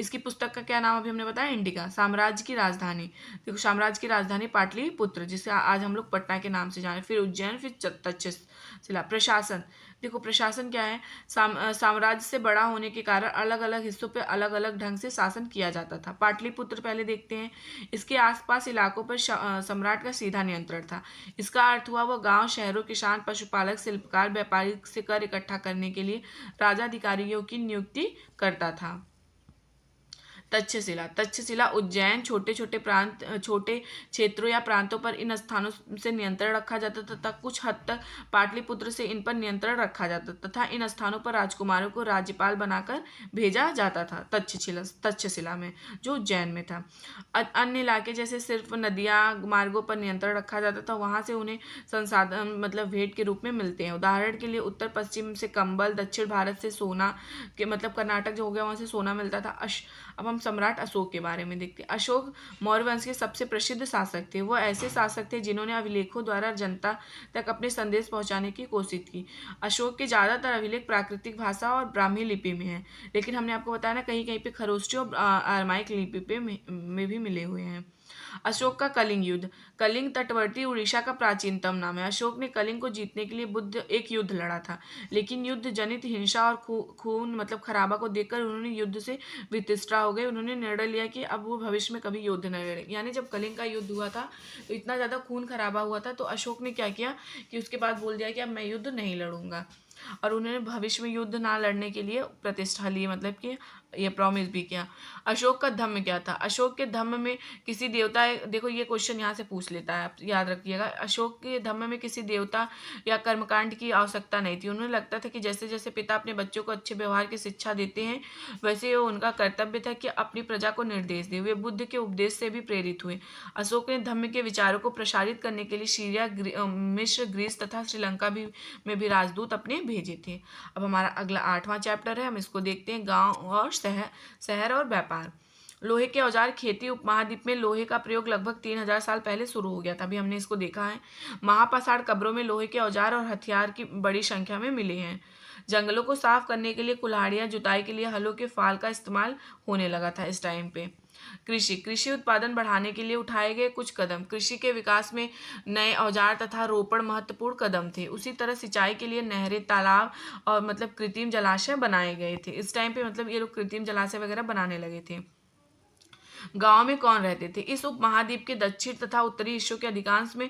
S1: इसकी पुस्तक का क्या नाम अभी हमने बताया? इंडिका। साम्राज्य की राजधानी, देखो साम्राज्य की राजधानी पाटलिपुत्र, जिसे आज हम लोग पटना के नाम से जाने। फिर उज्जैन, फिर तक्षशिला। प्रशासन, देखो प्रशासन क्या है? साम्राज्य से बड़ा होने के कारण अलग अलग हिस्सों पर अलग अलग ढंग से शासन किया जाता था। पाटलिपुत्र पहले देखते हैं। इसके आसपास इलाकों पर सम्राट का सीधा नियंत्रण था। इसका अर्थ हुआ वह गांव, शहरों, किसान, पशुपालक, शिल्पकार, व्यापारी से कर इकट्ठा करने के लिए राजा अधिकारियों की नियुक्ति करता था। तक्षशिला, तक्षशिला उज्जैन, छोटे छोटे प्रांत, छोटे क्षेत्रों या प्रांतों पर इन स्थानों से नियंत्रण रखा जाता था तथा कुछ हद तक पाटलिपुत्र से इन पर नियंत्रण रखा जाता तथा इन स्थानों पर राजकुमारों को राज्यपाल बनाकर भेजा जाता था। तक्षशिला में, जो उज्जैन में था। अन्य इलाके जैसे सिर्फ नदियां, मार्गों पर नियंत्रण रखा जाता था, वहां से उन्हें संसाधन मतलब भेंट के रूप में मिलते हैं। उदाहरण के लिए उत्तर पश्चिम से कंबल, दक्षिण भारत से सोना के मतलब कर्नाटक जो हो गया वहां से सोना मिलता था। अब हम सम्राट अशोक के बारे में देखते हैं। अशोक मौर्य वंश के सबसे प्रसिद्ध शासक थे। वो ऐसे शासक थे जिन्होंने अभिलेखों द्वारा जनता तक अपने संदेश पहुंचाने की कोशिश की। अशोक के ज्यादातर अभिलेख प्राकृतिक भाषा और ब्राह्मी लिपि में हैं, लेकिन हमने आपको बताया ना कहीं कहीं पे खरोष्टी और अरामाइक लिपि पे में भी मिले हुए हैं। अशोक का कलिंग युद्ध, कलिंग तटवर्ती उड़ीसा का प्राचीनतम नाम है। अशोक ने कलिंग को जीतने के लिए बुद्ध एक युद्ध लड़ा था, लेकिन युद्ध जनित हिंसा और खून मतलब खराबा को देखकर उन्होंने युद्ध से वितृष्णा हो गए। उन्होंने निर्णय लिया कि अब वो भविष्य में कभी युद्ध न लड़ेंगे। यानी जब कलिंग का युद्ध हुआ था तो इतना ज़्यादा खून खराबा हुआ था, तो अशोक ने क्या किया कि उसके बाद बोल दिया कि अब मैं युद्ध नहीं लड़ूंगा, और उन्होंने भविष्य में युद्ध ना लड़ने के लिए प्रतिष्ठा ली, मतलब कि ये प्रॉमिस भी किया। अशोक का धम्म क्या था? अशोक के धम्म में किसी देवता, देखो ये क्वेश्चन यहाँ से पूछ लेता है, आप याद रखिएगा। अशोक के धम्म में किसी देवता या कर्मकांड की आवश्यकता नहीं थी। उन्हें लगता था कि जैसे जैसे पिता अपने बच्चों को अच्छे व्यवहार की शिक्षा देते हैं, वैसे उनका कर्तव्य था कि अपनी प्रजा को निर्देश दे। वे बुद्ध के उपदेश से भी प्रेरित हुए। अशोक ने धम्म के विचारों को प्रसारित करने के लिए सीरिया, मिस्र, ग्रीस तथा श्रीलंका में भी राजदूत अपने भेजे थे। अब हमारा अगला 8वां चैप्टर है, हम इसको देखते हैं, गांव और शहर और व्यापार। लोहे के औजार खेती। उपमहाद्वीप में लोहे का प्रयोग लगभग 3000 साल पहले शुरू हो गया था, अभी हमने इसको देखा है। महापाषाण कब्रों में लोहे के औजार और हथियार की बड़ी संख्या में मिले हैं। जंगलों को साफ करने के लिए कुल्हाड़ियां, जुताई के लिए हलों के फाल का इस्तेमाल होने लगा था इस टाइम पे। कृषि उत्पादन बढ़ाने के लिए उठाए गए कुछ कदम। कृषि के विकास में नए औजार तथा रोपण महत्वपूर्ण कदम थे। उसी तरह सिंचाई के लिए नहरें, तालाब और मतलब कृत्रिम जलाशय बनाए गए थे इस टाइम पे, मतलब ये लोग कृत्रिम जलाशय वगैरह बनाने लगे थे। गांव में कौन रहते थे? इस उपमहाद्वीप के दक्षिण तथा उत्तरी हिस्सों के अधिकांश में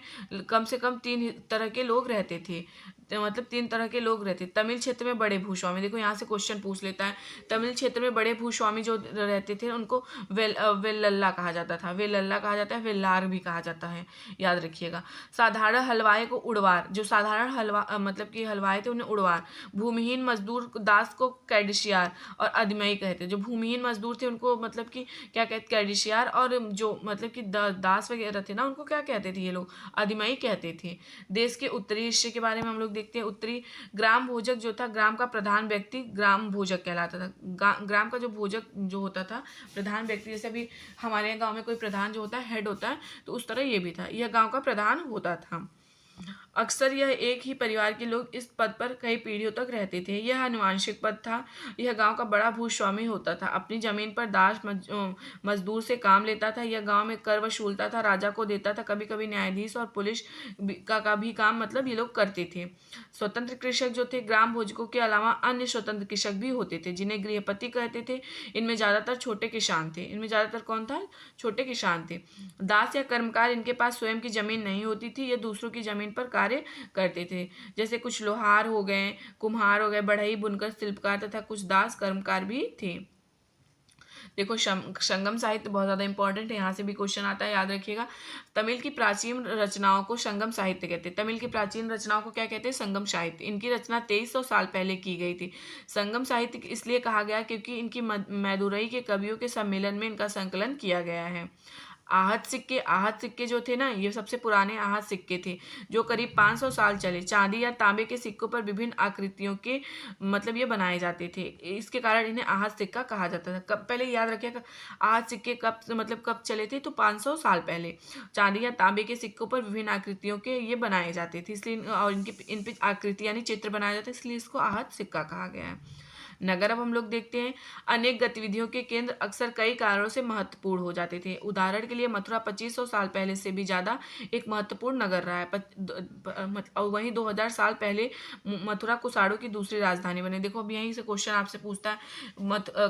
S1: कम से कम 3 तरह के लोग रहते थे। मतलब 3 तरह के लोग रहते। तमिल क्षेत्र में बड़े भूस्वामी, देखो यहाँ से क्वेश्चन पूछ लेता है। तमिल क्षेत्र में बड़े भूस्वामी जो रहते थे उनको वेल्लल्ला कहा जाता था। वेल्लल्ला कहा जाता है, वेल्लार भी कहा जाता है, याद रखिएगा। साधारण हलवाई को उड़वार, जो साधारण मतलब कि हलवाई थे उन्हें उड़वार। भूमिहीन मजदूर दास को कैडिशियार और अदमई कहते। जो भूमिहीन मजदूर थे उनको मतलब कि क्या कहते, कैडिशियार, और जो मतलब कि दास वगैरह थे ना उनको क्या कहते थे ये लोग? अदमई कहते थे। देश के उत्तरी हिस्से के बारे में हम लोग देखते हैं। उत्तरी ग्राम भोजक जो था, ग्राम का प्रधान व्यक्ति ग्राम भोजक कहलाता था। ग्राम का जो भोजक जो होता था, प्रधान व्यक्ति, जैसे अभी हमारे गांव में कोई प्रधान जो होता है, हेड होता है, तो उस तरह ये भी था, यह गांव का प्रधान होता था। अक्सर यह एक ही परिवार के लोग इस पद पर कई पीढ़ियों तक रहते थे। यह आनुवंशिक पद था। यह गांव का बड़ा भूस्वामी होता था। अपनी जमीन पर दास मजदूर से काम लेता था। यह गांव में कर वसूलता था, राजा को देता था। कभी कभी न्यायाधीश और पुलिस का भी काम मतलब ये लोग करते थे। स्वतंत्र कृषक जो थे, ग्राम भोजकों के अलावा अन्य स्वतंत्र कृषक भी होते थे, जिन्हें गृहपति कहते थे। इनमें ज्यादातर छोटे किसान थे। इनमें ज्यादातर कौन था? छोटे किसान थे। दास या कर्मकार, इनके पास स्वयं की जमीन नहीं होती थी। ये दूसरों की जमीन पर कार्य करते थे। जैसे कुछ लोहार हो गए, कुम्हार हो गए, बढ़ई, बुनकर, शिल्पकार तथा कुछ दास कर्मकार भी थे। देखो, संगम साहित्य बहुत ज्यादा इंपॉर्टेंट है, यहाँ से भी क्वेश्चन आता है, याद रखिएगा। तमिल की प्राचीन रचनाओं को संगम साहित्य कहते हैं। तमिल की प्राचीन रचनाओं को क्या कहते हैं? संगम साहित्य। इनकी रचना 2300 साल पहले की गई थी। संगम साहित्य इसलिए कहा गया क्योंकि इनकी मैदुरई के कवियों के सम्मेलन में इनका संकलन किया गया है। आहत सिक्के जो थे ना, ये सबसे पुराने आहत सिक्के थे, जो करीब 500 साल चले। चांदी या तांबे के सिक्कों पर विभिन्न आकृतियों के मतलब ये बनाए जाते थे। इसके कारण इन्हें आहत सिक्का कहा जाता था। कब? पहले याद रखिएगा, आहत सिक्के कब चले थे? तो 500 साल पहले। चांदी या तांबे के सिक्कों पर विभिन्न आकृतियों के ये बनाए जाते थे, इसलिए और इन पे आकृति यानी चित्र बनाए जाते, इसलिए इसको आहत सिक्का कहा गया है। नगर अब हम लोग देखते हैं। अनेक गतिविधियों के केंद्र अक्सर कई कारणों से महत्वपूर्ण हो जाते थे। उदाहरण के लिए मथुरा 2500 साल पहले से भी ज्यादा एक महत्वपूर्ण नगर रहा है। और वहीं 2000 साल पहले मथुरा कुसाणु की दूसरी राजधानी बनी। देखो, अब यहीं से क्वेश्चन आपसे पूछता है,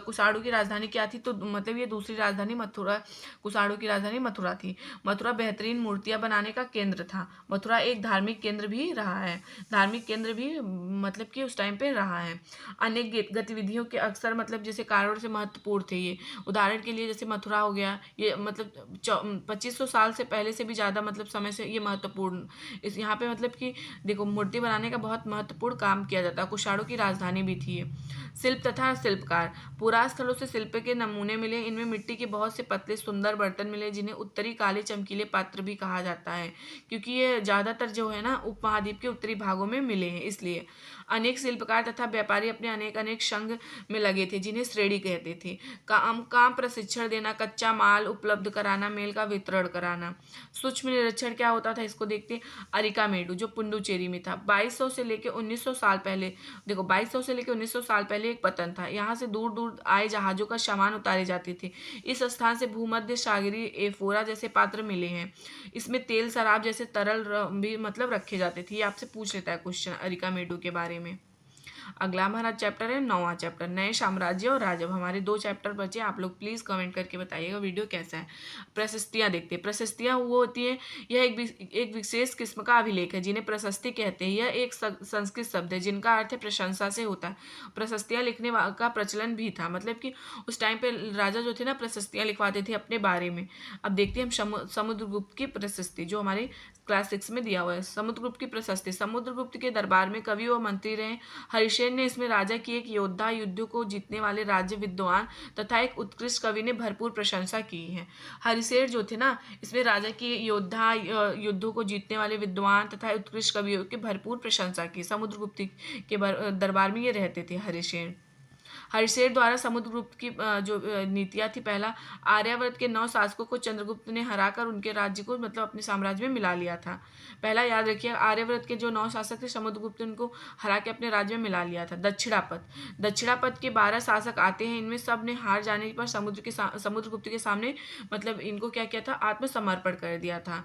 S1: कुसाणु की राजधानी क्या थी? तो मतलब ये दूसरी राजधानी मथुरा, कुसाणु की राजधानी मथुरा थी। मथुरा बेहतरीन मूर्तियां बनाने का केंद्र था। मथुरा एक धार्मिक केंद्र भी रहा है। धार्मिक केंद्र भी मतलब कि उस टाइम पे रहा है। अनेक गतिविधियों के अक्सर मतलब जैसे कारणों से महत्वपूर्ण थे ये। उदाहरण के लिए जैसे मथुरा हो गया, ये मतलब 2500 साल से पहले से भी ज़्यादा मतलब समय से ये महत्वपूर्ण। इस यहाँ पे मतलब कि देखो, मूर्ति बनाने का बहुत महत्वपूर्ण काम किया जाता है। कुशाणों की राजधानी भी थी ये। शिल्प तथा शिल्पकार, पुरास्थलों स्थलों से शिल्प के नमूने मिले। इनमें मिट्टी के बहुत से पतले सुंदर बर्तन मिले, जिन्हें उत्तरी काले चमकीले पात्र भी कहा जाता है, क्योंकि ये ज़्यादातर जो है ना उपमहाद्वीप के उत्तरी भागों में मिले हैं, इसलिए। अनेक शिल्पकार तथा व्यापारी अपने अनेक संघ में लगे थे, जिन्हें श्रेणी कहते थे। काम प्रशिक्षण देना, कच्चा माल उपलब्ध कराना, मेल का वितरण कराना। सूक्ष्म निरीक्षण क्या होता था, इसको देखते हैं। अरिकामेडु जो पुडुचेरी में था, 2200 से लेकर 1900 साल पहले। देखो, 2200 से लेकर 1900 साल पहले एक पतन था। यहाँ से दूर दूर आए जहाजों का सामान उतारे जाते थे। इस स्थान से भूमध्य सागरीय एफोरा जैसे पात्र मिले हैं। इसमें तेल, शराब जैसे तरल भी मतलब रखे जाते थे। ये आपसे पूछ लेता है क्वेश्चन अरिकामेडु के बारे में। अगला हमारा चैप्टर है 9वां चैप्टर, नए साम्राज्य और राजव। हमारे 2 चैप्टर बचे, आप लोग प्लीज कमेंट करके बताइएगा वीडियो कैसा है। प्रशस्तियां देखते हैं। प्रशस्तियां वो होती है, यह एक विशेष किस्म का अभिलेख है जिन्हें प्रशस्ति कहते हैं। यह एक संस्कृत शब्द है जिनका अर्थ है प्रशंसा से होता है। प्रशस्तियां लिखने का प्रचलन भी था, मतलब कि उस टाइम पे राजा जो थे ना प्रशस्तियां लिखवाते थे अपने बारे में। अब देखते हैं हम समुद्रगुप्त की प्रशस्ति, जो हमारे क्लास 6 में दिया हुआ है। समुद्रगुप्त की प्रशस्ति। समुद्रगुप्त के दरबार में कवि व मंत्री रहे। हरिशेन ने इसमें राजा की एक योद्धा, युद्ध को जीतने वाले राज्य विद्वान तथा एक उत्कृष्ट कवि ने भरपूर प्रशंसा की है। हरिशेन जो थे ना, इसमें राजा की योद्धा, युद्धों को जीतने वाले विद्वान तथा उत्कृष्ट कवियों की भरपूर प्रशंसा की। समुद्रगुप्त के दरबार में ये रहते थे हरिशेन। हरिशेन द्वारा समुद्रगुप्त की जो नीतियां थी, पहला, आर्यावर्त के 9 शासकों को चंद्रगुप्त ने हराकर उनके राज्य को मतलब अपने साम्राज्य में मिला लिया था। पहला याद रखिए, आर्यावर्त के जो 9 शासक थे, समुद्रगुप्त ने उनको हरा के अपने राज्य में मिला लिया था। दक्षिणापथ के 12 शासक आते हैं। इनमें सब ने हार जाने पर समुद्रगुप्त के सामने मतलब इनको क्या किया था, आत्मसमर्पण कर दिया था।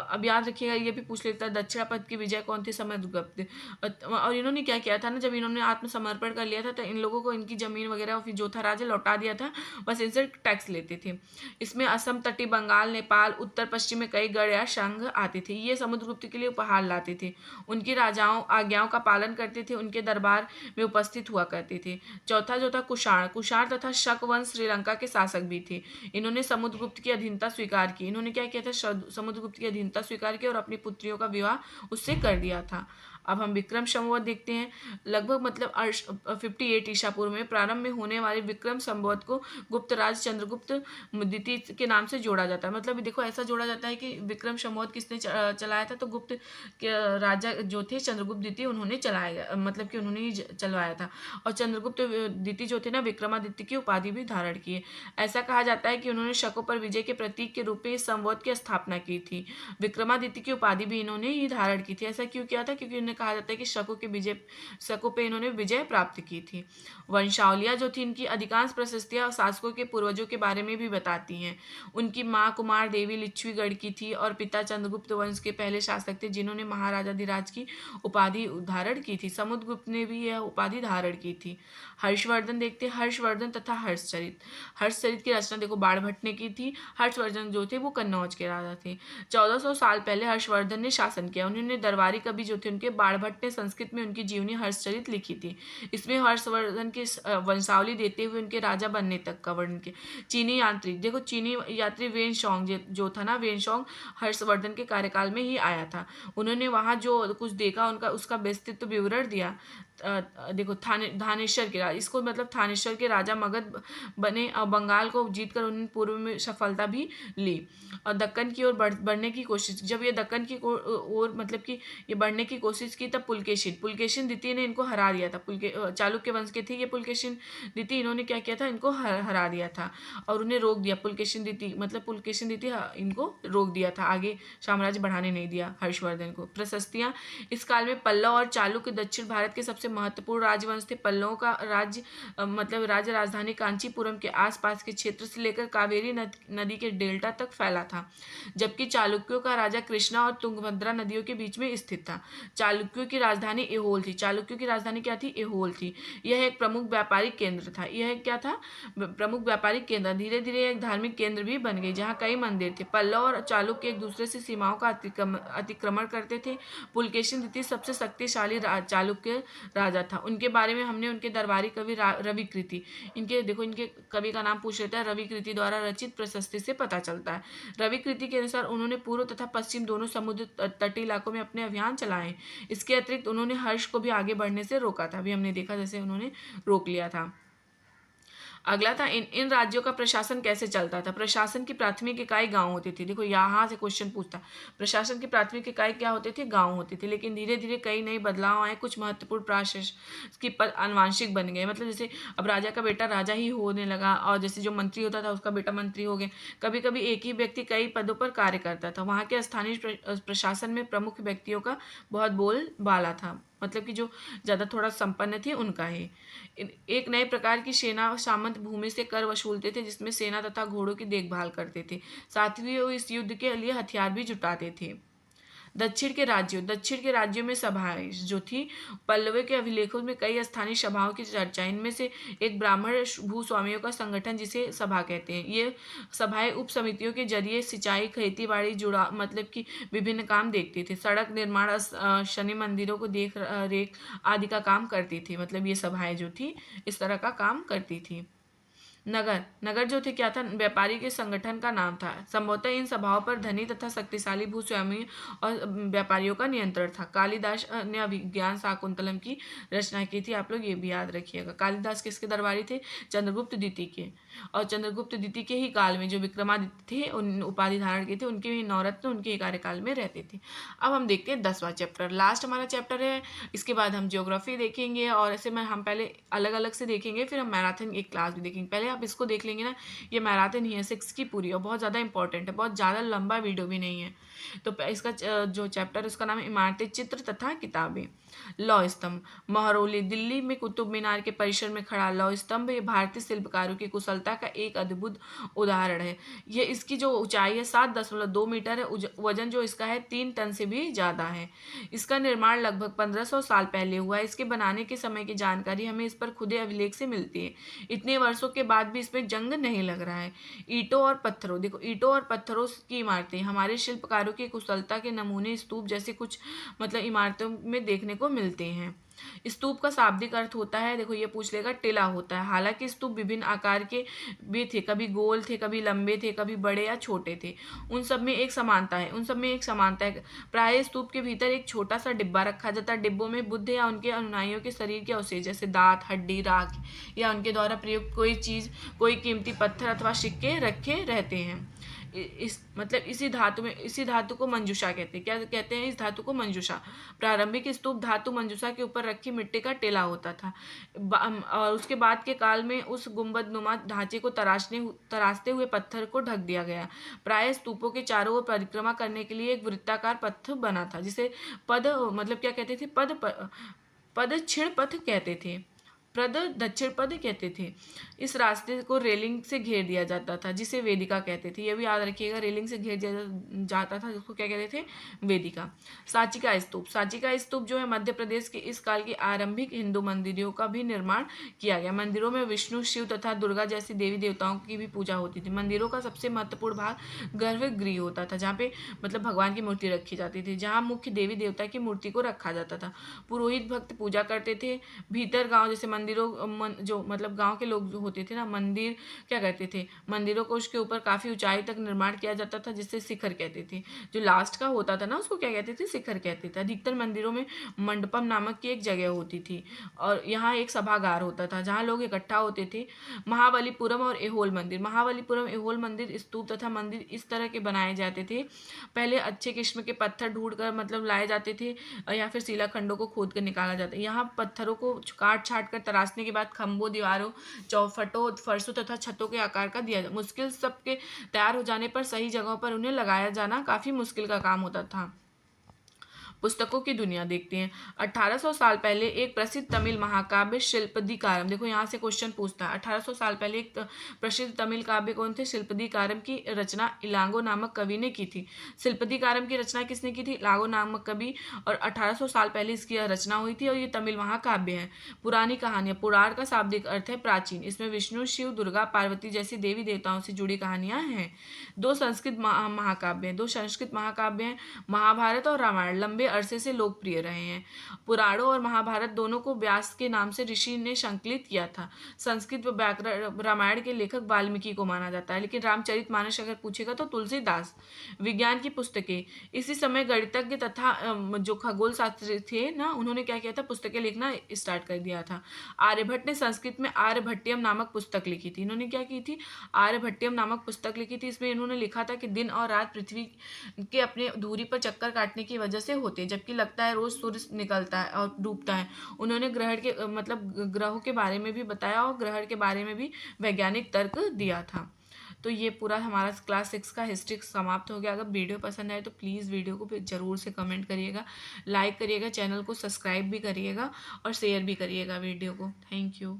S1: अब याद रखिएगा, ये भी पूछ लेता है दक्षिणापथ की विजय कौन थे? समुद्रगुप्त। और इन्होंने क्या किया था ना, जब इन्होंने आत्मसमर्पण कर लिया था तो इन लोगों को इनकी जमीन वगैरह और फिर जो था राज्य लौटा दिया था, बस इनसे टैक्स लेते थे। इसमें असम, तटीय बंगाल, नेपाल, उत्तर पश्चिम में कई गढ़ या संघ आते थे। ये समुद्रगुप्त के लिए उपहार लाते थे। उनकी राजाओं आज्ञाओं का पालन करते थे, उनके दरबार में उपस्थित हुआ करते थे। चौथा जो था कुषाण तथा शक वंश श्रीलंका के शासक भी थे। इन्होंने समुद्रगुप्त की अधीनता स्वीकार की। इन्होंने क्या किया था, समुद्रगुप्त की अधीनता स्वीकार की और अपनी पुत्रियों का विवाह उससे कर दिया था। अब हम विक्रम संवत देखते हैं। लगभग मतलब 58 ईसा पूर्व में प्रारंभ में होने वाले विक्रम संवत को गुप्त राज चंद्रगुप्त द्वितीय के नाम से जोड़ा जाता है। मतलब देखो ऐसा जोड़ा जाता है कि विक्रम संवत किसने चलाया था, तो गुप्त के राजा जो थे चंद्रगुप्त द्वितीय, उन्होंने चलाया, मतलब कि उन्होंने ही चलवाया था। और चंद्रगुप्त द्वितीय जो थे ना, विक्रमादित्य की उपाधि भी धारण की है। ऐसा कहा जाता है कि उन्होंने शकों पर विजय के प्रतीक के रूप में इस संवत की स्थापना की थी। विक्रमादित्य की उपाधि भी इन्होंने ही धारण की थी। ऐसा क्यों किया था? क्योंकि इन्हें कहा जाता है कि शकों पे इन्होंने विजय प्राप्त की थी। वंशावलियां जो थी, इनकी अधिकांश प्रशस्तियां शासकों के पूर्वजों के बारे में भी बताती हैं। उनकी माँ कुमार देवी लिच्छवीगढ़ की थी और पिता चंद्रगुप्त वंश के पहले शासक थे, जिन्होंने महाराजाधिराज की उपाधि धारण की थी। समुद्रगुप्त ने भी यह उपाधि धारण की थी। हर्षवर्धन देखते हैं, हर्षवर्धन तथा हर्षचरित। हर्षचरित की रचना देखो बाणभट्ट ने की थी। हर्षवर्धन जो थे वो कन्नौज के राजा थे। 1400 साल पहले हर्षवर्धन ने शासन किया। उन्होंने दरबारी कवि जो थे उनके बाणभट्ट ने संस्कृत में उनकी जीवनी हर्षचरित लिखी थी। इसमें हर्षवर्धन की वंशावली देते हुए उनके राजा बनने तक का वर्णन किया। चीनी यात्री देखो, चीनी यात्री वेन शोंग जो था ना, वेन शोंग हर्षवर्धन के कार्यकाल में ही आया था। उन्होंने वहाँ जो कुछ देखा, उनका उसका विस्तृत विवरण दिया। देखो थानेश्वर के राजा, इसको मतलब थानेश्वर के राजा मगध बने और बंगाल को जीतकर उन्होंने पूर्व में सफलता भी ली और दक्कन की ओर बढ़ने की कोशिश। जब ये दक्कन की ओर मतलब कि ये बढ़ने की कोशिश की, तब पुलकेशिन द्वितीय ने इनको हरा दिया था। चालुक्य वंश के थे ये पुलकेशिन द्वितीय। इन्होंने क्या किया था, इनको हरा दिया था और उन्हें रोक दिया। पुलकेशिन द्वितीय इनको रोक दिया था, आगे साम्राज्य बढ़ाने नहीं दिया हर्षवर्धन को। प्रशस्तियां, इस काल में पल्लव और चालुक्य दक्षिण भारत के सबसे महत्वपूर्ण राजवंश थे। पल्लवों का राज्य मतलब राज्य राजधानी कांचीपुरम के आसपास के क्षेत्र से लेकर कावेरी नदी के डेल्टा तक फैला था, जबकि चालुक्यों का राजा कृष्णा और तुंगभद्रा नदियों के बीच में स्थित था। चालुक्यों की राजधानी एहोल थी। चालुक्यों की राजधानी क्या थी? एहोल थी। यह एक प्रमुख व्यापारिक केंद्र था। यह क्या था? प्रमुख व्यापारिक केंद्र। धीरे धीरे एक धार्मिक केंद्र भी बन गई, जहाँ कई मंदिर थे। पल्लव और चालुक्य एक दूसरे से सीमाओं का अतिक्रमण करते थे। पुलकेशिन द्वितीय सबसे शक्तिशाली चालुक्य राजा था। उनके बारे में हमने उनके दरबारी कवि रविकृति, इनके कवि का नाम पूछ लेता है, रविकृति द्वारा रचित प्रशस्ति से पता चलता है। रविकृति के अनुसार उन्होंने पूर्व तथा पश्चिम दोनों समुद्र तटीय इलाकों में अपने अभियान चलाए। इसके अतिरिक्त उन्होंने हर्ष को भी आगे बढ़ने से रोका था। अभी हमने देखा जैसे उन्होंने रोक लिया था। अगला था इन राज्यों का प्रशासन कैसे चलता था। प्रशासन की प्राथमिक इकाई गांव होती थी। देखो यहाँ से क्वेश्चन पूछता, प्रशासन की प्राथमिक इकाई क्या होते थे? गांव होते थे। लेकिन धीरे धीरे कई नए बदलाव आए। कुछ महत्वपूर्ण प्रशासकीय पद आनुवांशिक बन गए। मतलब जैसे अब राजा का बेटा राजा ही होने लगा, और जैसे जो मंत्री होता था उसका बेटा मंत्री हो गए। कभी कभी एक ही व्यक्ति कई पदों पर कार्य करता था। वहाँ के स्थानीय प्रशासन में प्रमुख व्यक्तियों का बहुत बोलबाला था, मतलब कि जो ज़्यादा थोड़ा संपन्न थे उनका ही। एक नए प्रकार की सेना सामंत भूमि से कर वसूलते थे, जिसमें सेना तथा घोड़ों की देखभाल करते थे। साथ ही वो इस युद्ध के लिए हथियार भी जुटाते थे। दक्षिण के राज्यों में सभाएं जो थी, पल्लव के अभिलेखों में कई स्थानीय सभाओं की चर्चा। इनमें से एक ब्राह्मण भूस्वामियों का संगठन, जिसे सभा कहते हैं। ये सभाएं उप समितियों के जरिए सिंचाई, खेती बाड़ी जुड़ा मतलब कि विभिन्न काम देखती थी। सड़क निर्माण, शनि मंदिरों को देख रेख आदि का काम करती थी। मतलब ये सभाएं जो थी इस तरह का काम करती थी। नगर जो थे क्या था? व्यापारी के संगठन का नाम था। संभवतः इन सभाओं पर धनी तथा शक्तिशाली भूस्वामी और व्यापारियों का नियंत्रण था। कालिदास ने अभिज्ञान शाकुंतलम की रचना की थी। आप लोग ये भी याद रखिएगा। कालिदास किसके दरबारी थे? चंद्रगुप्त द्वितीय के। और चंद्रगुप्त द्वितीय के ही काल में जो विक्रमादित्य थे, उन उपाधि धारण की थे, उनके भी नवरत्न उनके ही कार्यकाल में रहते थे। अब हम देखते हैं 10वां चैप्टर, लास्ट हमारा चैप्टर है। इसके बाद हम ज्योग्राफी देखेंगे, और ऐसे में हम पहले अलग अलग से देखेंगे, फिर हम मैराथन एक क्लास भी देखेंगे। पहले आप इसको देख लेंगे ना, ये मैराथन ही है 6 की पूरी, और बहुत ज़्यादा इंपॉर्टेंट है, बहुत ज़्यादा लंबा वीडियो भी नहीं है। तो इसका जो चैप्टर उसका नाम है इमारतें, चित्र तथा किताबें। लौह स्तंभ, महरौली दिल्ली में कुतुब मीनार के परिसर में खड़ा लौह स्तंभ ये भारतीय शिल्पकारों की कुशलता का एक अद्भुत उदाहरण है। ये इसकी जो ऊंचाई है 7.2 मीटर है, वजन जो इसका है 3 टन से भी ज़्यादा है। इसका निर्माण लगभग 1500 साल पहले हुआ है। इसके बनाने के समय की जानकारी हमें इस पर खुदे अभिलेख से मिलती है। इतने वर्षों के बाद भी इसमें जंग नहीं लग रहा है। ईंटों और पत्थरों, देखो ईंटों और पत्थरों की इमारतें हमारे शिल्पकारों की कुशलता के नमूने स्तूप जैसे कुछ मतलब इमारतों में देखने को मिलते हैं। स्तूप का शाब्दिक अर्थ होता है, देखो ये पूछ लेगा, टिला होता है। हालांकि स्तूप विभिन्न आकार के भी थे, कभी गोल थे, कभी लंबे थे, कभी बड़े या छोटे थे। उन सब में एक समानता है। प्राय स्तूप के भीतर एक छोटा सा डिब्बा रखा जाता है। डिब्बों में बुद्ध या उनके अनुयायियों के शरीर के अवशेष जैसे दांत, हड्डी, राख या उनके द्वारा प्रयुक्त कोई चीज, कोई कीमती पत्थर अथवा सिक्के रखे रहते हैं। इस मतलब इसी धातु को मंजूषा कहते हैं। क्या कहते हैं? इस धातु को मंजूषा। प्रारंभिक स्तूप धातु मंजूषा के ऊपर रखी मिट्टी का टेला होता था। और उसके बाद के काल में उस गुंबद नुमा ढांचे को तराशते हुए पत्थर को ढक दिया गया। प्राय स्तूपों के चारों ओर परिक्रमा करने के लिए एक वृत्ताकार पथ बना था, जिसे पद मतलब क्या कहते थे? पदक्षिण पथ कहते थे। प्रद दक्षिण पद कहते थे। इस रास्ते को रेलिंग से घेर दिया जाता था, जिसे वेदिका कहते थे। यह भी याद रखिएगा, रेलिंग से घेर दिया जाता था, जिसको क्या कहते थे? वेदिका। सांची का स्तूप जो है मध्य प्रदेश के इस काल के आरंभिक हिंदू मंदिरों का भी निर्माण किया गया। मंदिरों में विष्णु, शिव तथा दुर्गा जैसी देवी देवताओं की भी पूजा होती थी। मंदिरों का सबसे महत्वपूर्ण भाग गर्भगृह होता था, जहाँ पे मतलब भगवान की मूर्ति रखी जाती थी, जहाँ मुख्य देवी देवता की मूर्ति को रखा जाता था। पुरोहित भक्त पूजा करते थे। भीतर गांव जैसे जो मतलब गांव के लोग जो होते थे ना, मंदिर क्या करते थे? मंदिरों को उसके ऊपर काफी ऊंचाई तक निर्माण किया जाता था, जिससे शिखर कहते थे। जो लास्ट का होता था ना, उसको क्या कहते थे? शिखर कहते थे। अधिकतर मंदिरों में मंडपम नामक की एक जगह होती थी, और यहाँ एक सभागार होता था जहाँ लोग इकट्ठा होते थे। महाबलीपुरम एहोल मंदिर स्तूप तथा मंदिर इस तरह के बनाए जाते थे। पहले अच्छे किस्म के पत्थर ढूंढ कर मतलब लाए जाते थे, या फिर शिलाखंडों को खोद कर निकाला जाता है। यहाँ पत्थरों को काट छाट कर तराशने के बाद खंभों, दीवारों, चौखटों, फर्शों तथा छतों के आकार का दिया जाता। मुश्किल सबके तैयार हो जाने पर सही जगहों पर उन्हें लगाया जाना काफी मुश्किल का काम होता था। पुस्तकों की दुनिया देखते हैं। 1800 साल पहले एक प्रसिद्ध तमिल महाकाव्य शिल्पदिकारम, देखो यहाँ से क्वेश्चन पूछता है। 1800 साल पहले एक प्रसिद्ध तमिल काव्य कौन थे? शिल्पदिकारम की रचना इलांगो नामक कवि ने की थी। शिल्पदिकारम की रचना किसने की थी? इलांगो नामक कवि। और 1800 साल पहले इसकी रचना हुई थी, और ये तमिल महाकाव्य है। पुरानी कहानियां। पुराण का शाब्दिक अर्थ है प्राचीन। इसमें विष्णु, शिव, दुर्गा, पार्वती जैसी देवी देवताओं से जुड़ी कहानियां हैं। दो संस्कृत महाकाव्य हैं, महाभारत और रामायण। लंबे अरसे से लोकप्रिय रहे हैं। पुराणों और महाभारत दोनों को व्यास के नाम से ऋषि ने संकलित किया था। संस्कृत रामायण के लेखक वाल्मीकि को माना जाता है, लेकिन रामचरितमानस अगर पूछेगा तो तुलसीदास। विज्ञान की पुस्तकें। इसी समय गणितज्ञ तथा जो खगोल शास्त्री थे ना, उन्होंने क्या किया था? पुस्तकें लिखना स्टार्ट कर दिया था। आर्यभट्ट ने संस्कृत में आर्यभट्टियम नामक पुस्तक लिखी थी। इन्होंने क्या की थी? आर्यभट्टियम नामक पुस्तक लिखी थी। इसमें इन्होंने लिखा था कि दिन और रात पृथ्वी के अपने धुरी पर चक्कर काटने की वजह से होते हैं, जबकि लगता है रोज सूर्य निकलता है और डूबता है। उन्होंने ग्रहण के मतलब ग्रहों के बारे में भी बताया, और ग्रहण के बारे में भी वैज्ञानिक तर्क दिया था। तो ये पूरा हमारा क्लास 6 का हिस्ट्री समाप्त हो गया। अगर वीडियो पसंद आए तो प्लीज़ वीडियो को ज़रूर से कमेंट करिएगा, लाइक करिएगा, चैनल को सब्सक्राइब भी करिएगा और शेयर भी करिएगा वीडियो को। Thank you.